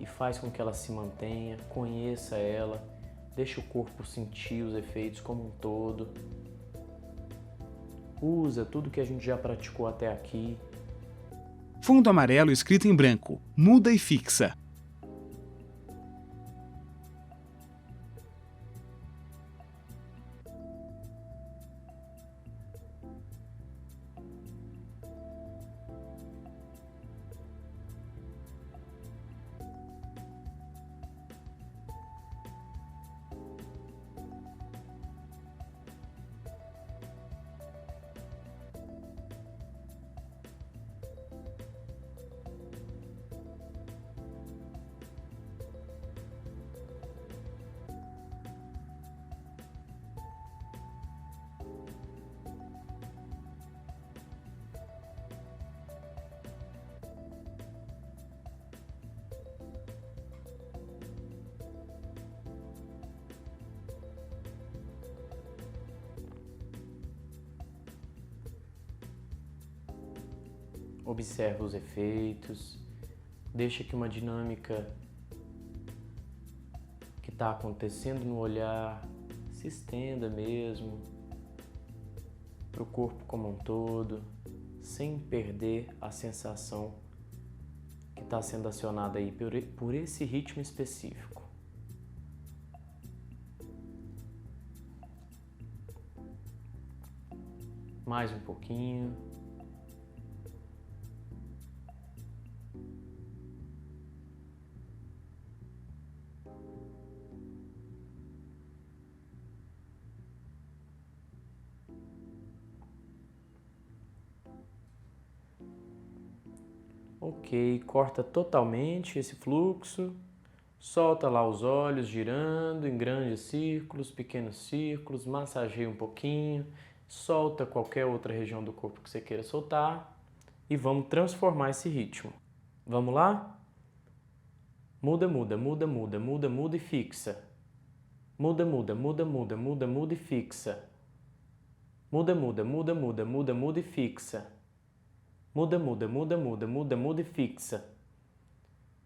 e faz com que ela se mantenha, conheça ela, deixe o corpo sentir os efeitos como um todo. Usa tudo que a gente já praticou até aqui. Fundo amarelo escrito em branco, muda e fixa. Observa os efeitos, deixa que uma dinâmica que está acontecendo no olhar se estenda mesmo para o corpo como um todo, sem perder a sensação que está sendo acionada aí por esse ritmo específico. Mais um pouquinho. Ok, corta totalmente esse fluxo, solta lá os olhos girando em grandes círculos, pequenos círculos, massageia um pouquinho, solta qualquer outra região do corpo que você queira soltar e vamos transformar esse ritmo. Vamos lá? Muda, muda, muda, muda, muda, muda e fixa. Muda, muda, muda, muda, muda, muda e fixa. Muda, muda, muda, muda, muda, muda e fixa. Muda, muda, muda, muda, muda, muda e fixa.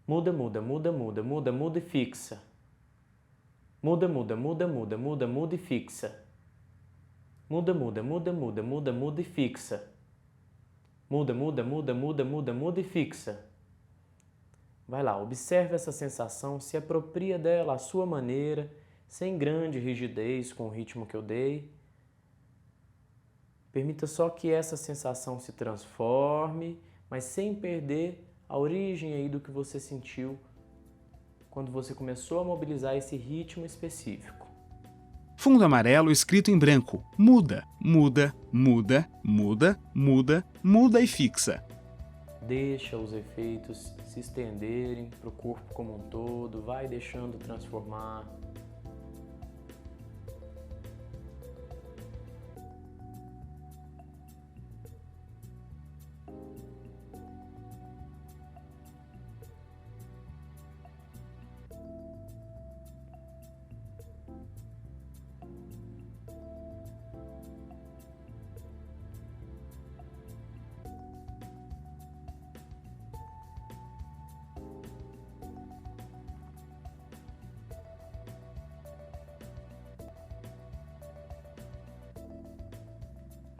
Muda, muda, muda, muda, muda, muda e fixa. Muda, muda, muda, muda, muda, muda e fixa. Muda, muda, muda, muda, muda, muda e fixa. Muda, muda, muda, muda, muda, muda e fixa. Vai lá, observe essa sensação, se apropria dela à sua maneira, sem grande rigidez com o ritmo que eu dei. Permita só que essa sensação se transforme, mas sem perder a origem aí do que você sentiu quando você começou a mobilizar esse ritmo específico. Fundo amarelo escrito em branco, muda, muda, muda, muda, muda, muda e fixa. Deixa os efeitos se estenderem para o corpo como um todo, vai deixando transformar.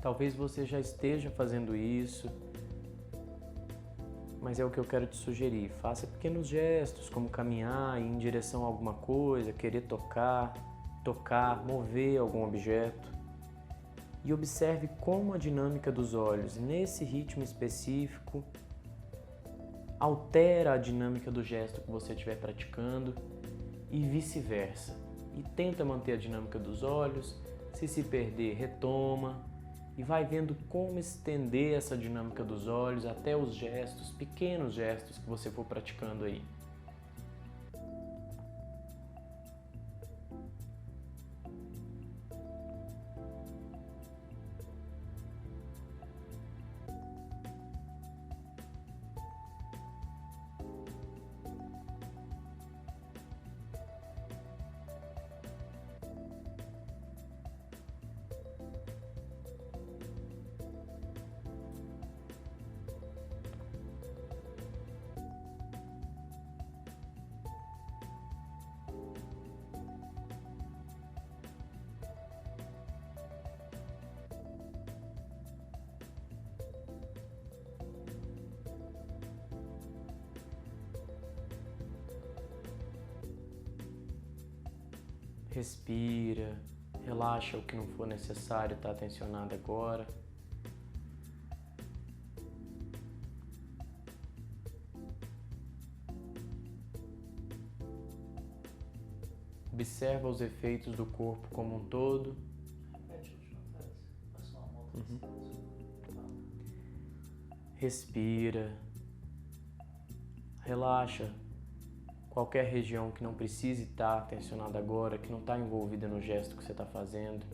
Talvez você já esteja fazendo isso, mas é o que eu quero te sugerir. Faça pequenos gestos, como caminhar, ir em direção a alguma coisa, querer tocar, mover algum objeto. E observe como a dinâmica dos olhos, nesse ritmo específico, altera a dinâmica do gesto que você estiver praticando e vice-versa. E tenta manter a dinâmica dos olhos, se perder, retoma e vai vendo como estender essa dinâmica dos olhos até os gestos, pequenos gestos que você for praticando aí. Respira, relaxa o que não for necessário estar tensionado agora. Observa os efeitos do corpo como um todo. Respira, relaxa qualquer região que não precise estar tensionada agora, que não está envolvida no gesto que você está fazendo.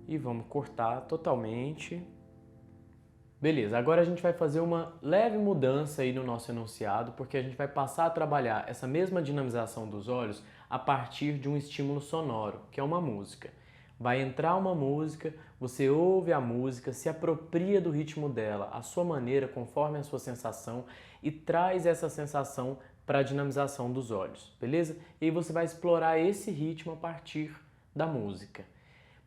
E vamos cortar totalmente. Beleza, agora a gente vai fazer uma leve mudança aí no nosso enunciado, porque a gente vai passar a trabalhar essa mesma dinamização dos olhos a partir de um estímulo sonoro, que é uma música. Vai entrar uma música, você ouve a música, se apropria do ritmo dela, à sua maneira, conforme a sua sensação, e traz essa sensação para a dinamização dos olhos, beleza? E aí você vai explorar esse ritmo a partir da música.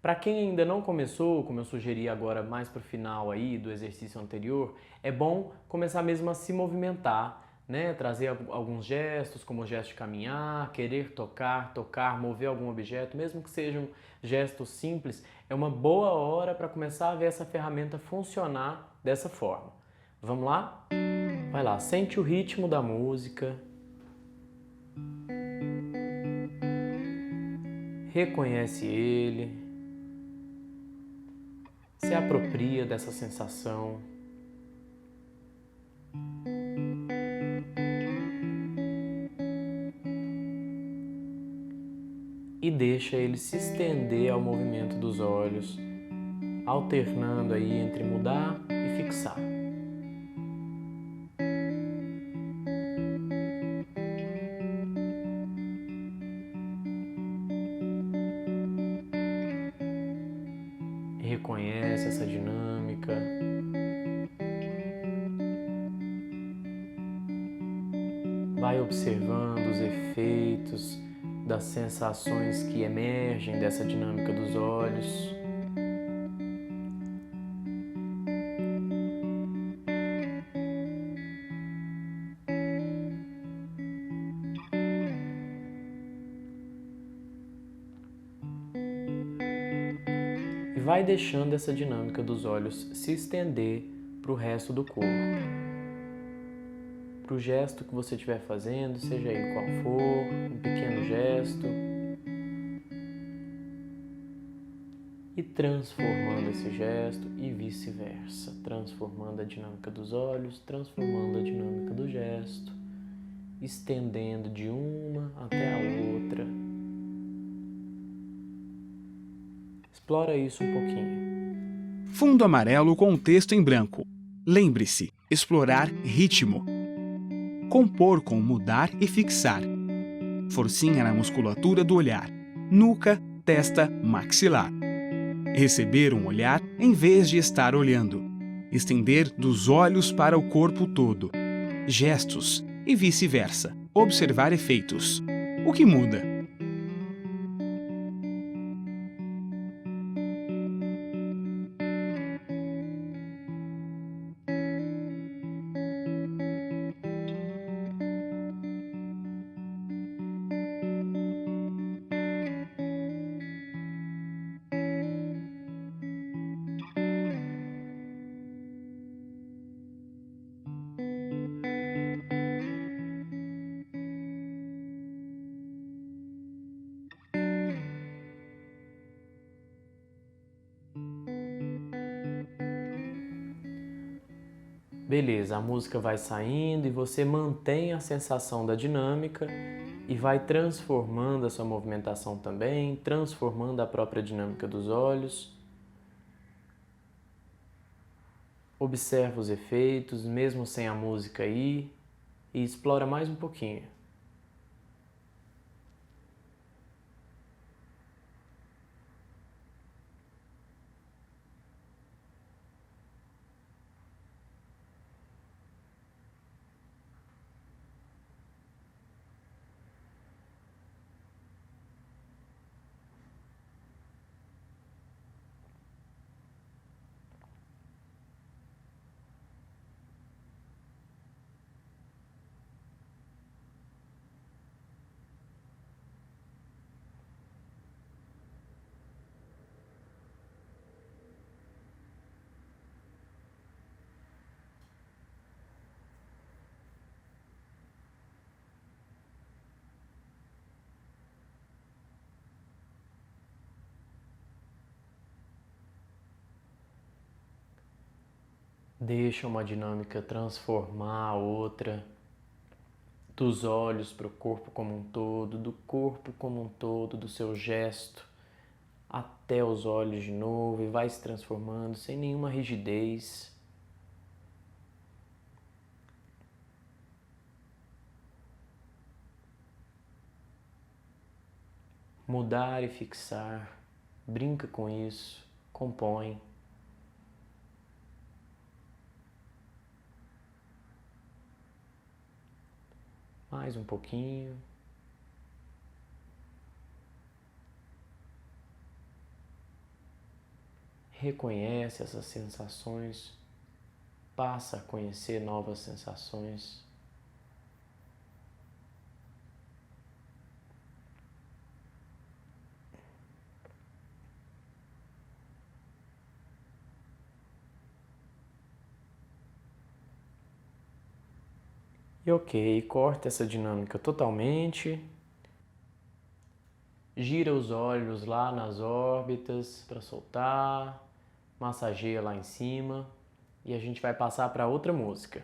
Para quem ainda não começou, como eu sugeri agora mais para o final aí do exercício anterior, é bom começar mesmo a se movimentar, né? Trazer alguns gestos, como o gesto de caminhar, querer tocar, mover algum objeto, mesmo que sejam gestos simples, é uma boa hora para começar a ver essa ferramenta funcionar dessa forma. Vamos lá? Vai lá, sente o ritmo da música. Reconhece ele. Se apropria dessa sensação. E deixa ele se estender ao movimento dos olhos, alternando aí entre mudar e fixar. Reconhece essa dinâmica. Vai observando os efeitos das sensações que emergem dessa dinâmica dos olhos. E vai deixando essa dinâmica dos olhos se estender para o resto do corpo. Para o gesto que você estiver fazendo, seja ele qual for, um pequeno gesto. E transformando esse gesto e vice-versa. Transformando a dinâmica dos olhos, transformando a dinâmica do gesto. Estendendo de uma até a outra. Explora isso um pouquinho. Fundo amarelo com texto em branco. Lembre-se, explorar ritmo. Compor com mudar e fixar. Forcinha na musculatura do olhar. Nuca, testa, maxilar. Receber um olhar em vez de estar olhando. Estender dos olhos para o corpo todo. Gestos e vice-versa. Observar efeitos. O que muda? Beleza, a música vai saindo e você mantém a sensação da dinâmica e vai transformando a sua movimentação também, transformando a própria dinâmica dos olhos. Observa os efeitos, mesmo sem a música aí, e explora mais um pouquinho. Deixa uma dinâmica transformar a outra, dos olhos para o corpo como um todo, do corpo como um todo, do seu gesto, até os olhos de novo e vai se transformando sem nenhuma rigidez. Mudar e fixar, brinca com isso, compõe. Mais um pouquinho. Reconhece essas sensações, passa a conhecer novas sensações. E ok, corta essa dinâmica totalmente. Gira os olhos lá nas órbitas para soltar, massageia lá em cima e a gente vai passar para outra música.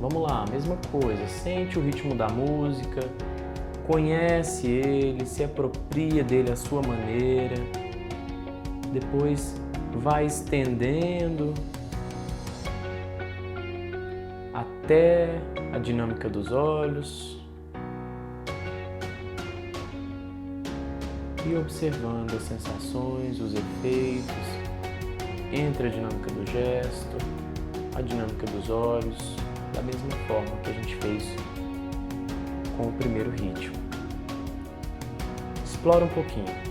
Vamos lá, mesma coisa, sente o ritmo da música, conhece ele, se apropria dele à sua maneira, depois vai estendendo até a dinâmica dos olhos e observando as sensações, os efeitos entre a dinâmica do gesto, a dinâmica dos olhos, da mesma forma que a gente fez com o primeiro ritmo. Explora um pouquinho.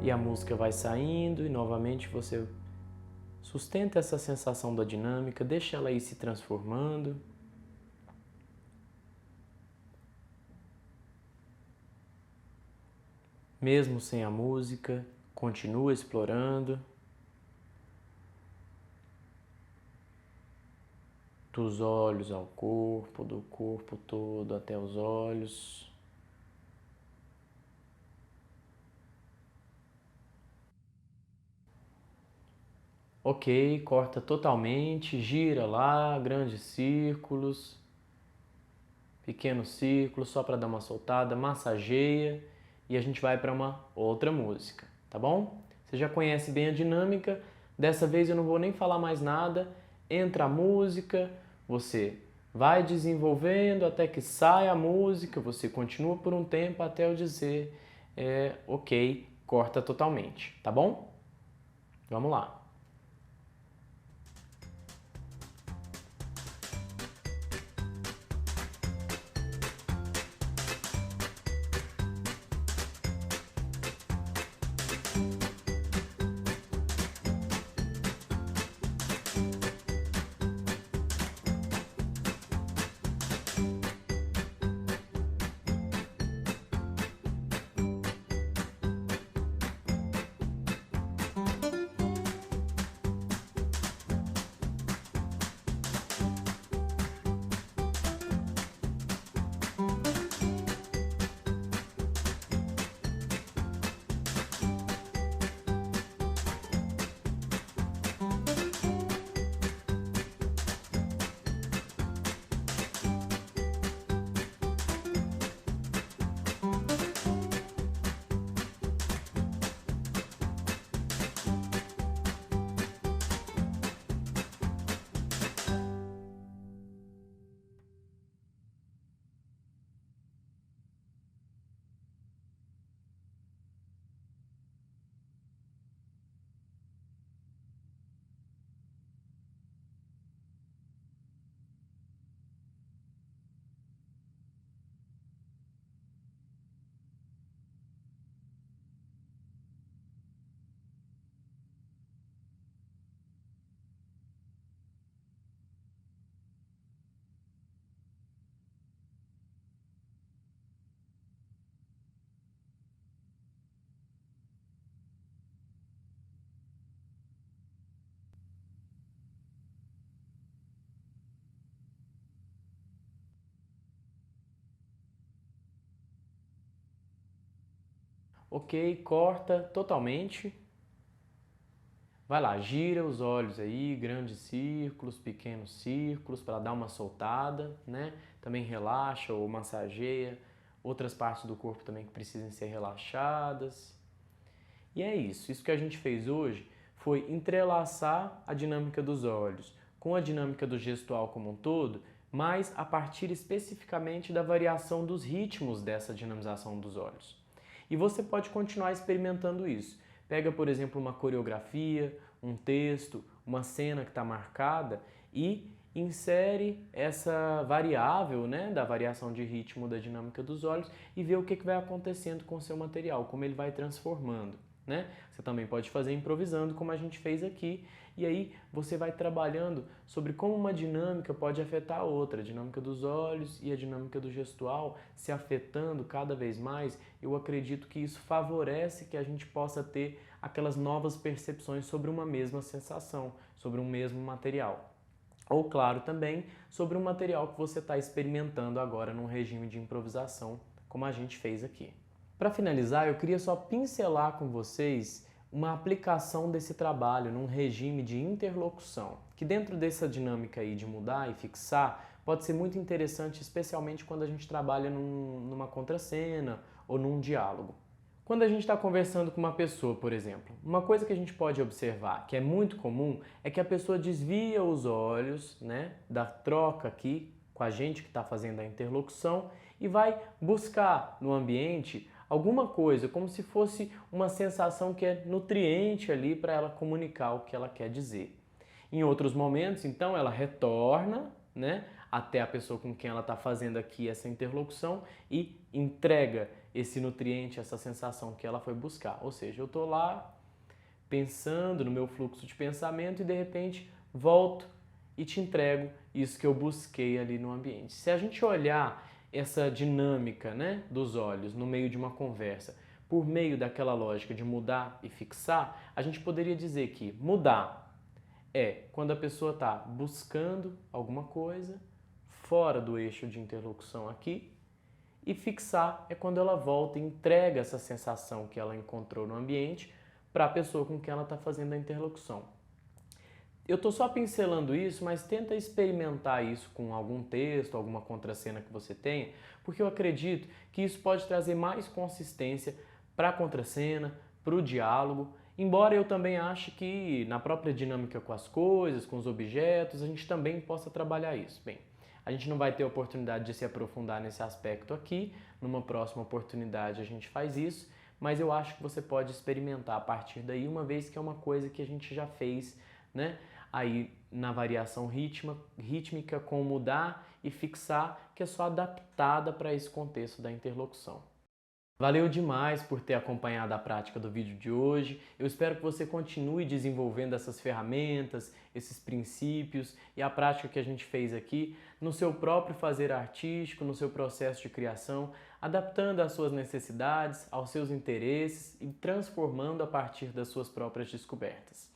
e a música vai saindo e novamente você sustenta essa sensação da dinâmica, deixa ela ir se transformando. Mesmo sem a música, continua explorando. Dos olhos ao corpo, do corpo todo até os olhos. Ok, corta totalmente, gira lá, grandes círculos, pequenos círculos, só para dar uma soltada, massageia e a gente vai para uma outra música, tá bom? Você já conhece bem a dinâmica, dessa vez eu não vou nem falar mais nada, entra a música, você vai desenvolvendo até que sai a música, você continua por um tempo até eu dizer ok, corta totalmente, tá bom? Vamos lá. Ok, corta totalmente. Vai lá, gira os olhos aí, grandes círculos, pequenos círculos, para dar uma soltada, né? Também relaxa ou massageia outras partes do corpo também que precisem ser relaxadas. E é isso. Isso que a gente fez hoje foi entrelaçar a dinâmica dos olhos com a dinâmica do gestual como um todo, mas a partir especificamente da variação dos ritmos dessa dinamização dos olhos. E você pode continuar experimentando isso. Pega, por exemplo, uma coreografia, um texto, uma cena que está marcada e insere essa variável, né, da variação de ritmo da dinâmica dos olhos e vê o que vai acontecendo com o seu material, como ele vai transformando. Né? Você também pode fazer improvisando, como a gente fez aqui, e aí você vai trabalhando sobre como uma dinâmica pode afetar a outra, a dinâmica dos olhos e a dinâmica do gestual se afetando cada vez mais. Eu acredito que isso favorece que a gente possa ter aquelas novas percepções sobre uma mesma sensação, sobre um mesmo material. Ou, claro, também sobre um material que você está experimentando agora num regime de improvisação, como a gente fez aqui. Para finalizar, eu queria só pincelar com vocês uma aplicação desse trabalho num regime de interlocução, que dentro dessa dinâmica aí de mudar e fixar, pode ser muito interessante, especialmente quando a gente trabalha numa contracena ou num diálogo. Quando a gente está conversando com uma pessoa, por exemplo, uma coisa que a gente pode observar, que é muito comum, é que a pessoa desvia os olhos, né, da troca aqui com a gente que está fazendo a interlocução e vai buscar no ambiente alguma coisa, como se fosse uma sensação que é nutriente ali para ela comunicar o que ela quer dizer. Em outros momentos, então, ela retorna, né, até a pessoa com quem ela está fazendo aqui essa interlocução e entrega esse nutriente, essa sensação que ela foi buscar. Ou seja, eu estou lá pensando no meu fluxo de pensamento e de repente volto e te entrego isso que eu busquei ali no ambiente. Se a gente olhar essa dinâmica, né, dos olhos no meio de uma conversa, por meio daquela lógica de mudar e fixar, a gente poderia dizer que mudar é quando a pessoa está buscando alguma coisa fora do eixo de interlocução aqui, e fixar é quando ela volta e entrega essa sensação que ela encontrou no ambiente para a pessoa com quem ela está fazendo a interlocução. Eu estou só pincelando isso, mas tenta experimentar isso com algum texto, alguma contracena que você tenha, porque eu acredito que isso pode trazer mais consistência para a contracena, para o diálogo, embora eu também ache que na própria dinâmica com as coisas, com os objetos, a gente também possa trabalhar isso. Bem, a gente não vai ter oportunidade de se aprofundar nesse aspecto aqui, numa próxima oportunidade a gente faz isso, mas eu acho que você pode experimentar a partir daí, uma vez que é uma coisa que a gente já fez, né? Aí na variação rítmica com mudar e fixar, que é só adaptada para esse contexto da interlocução. Valeu demais por ter acompanhado a prática do vídeo de hoje. Eu espero que você continue desenvolvendo essas ferramentas, esses princípios e a prática que a gente fez aqui no seu próprio fazer artístico, no seu processo de criação, adaptando às suas necessidades, aos seus interesses e transformando a partir das suas próprias descobertas.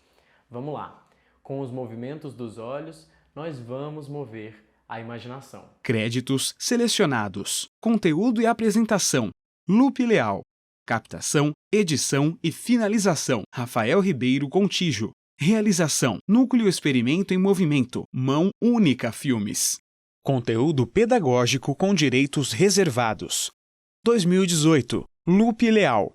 Vamos lá! Com os movimentos dos olhos, nós vamos mover a imaginação. Créditos selecionados. Conteúdo e apresentação: Lupe Leal. Captação, edição e finalização: Rafael Ribeiro Contígio. Realização: Núcleo Experimento em Movimento, Mão Única Filmes. Conteúdo pedagógico com direitos reservados. 2018. Lupe Leal.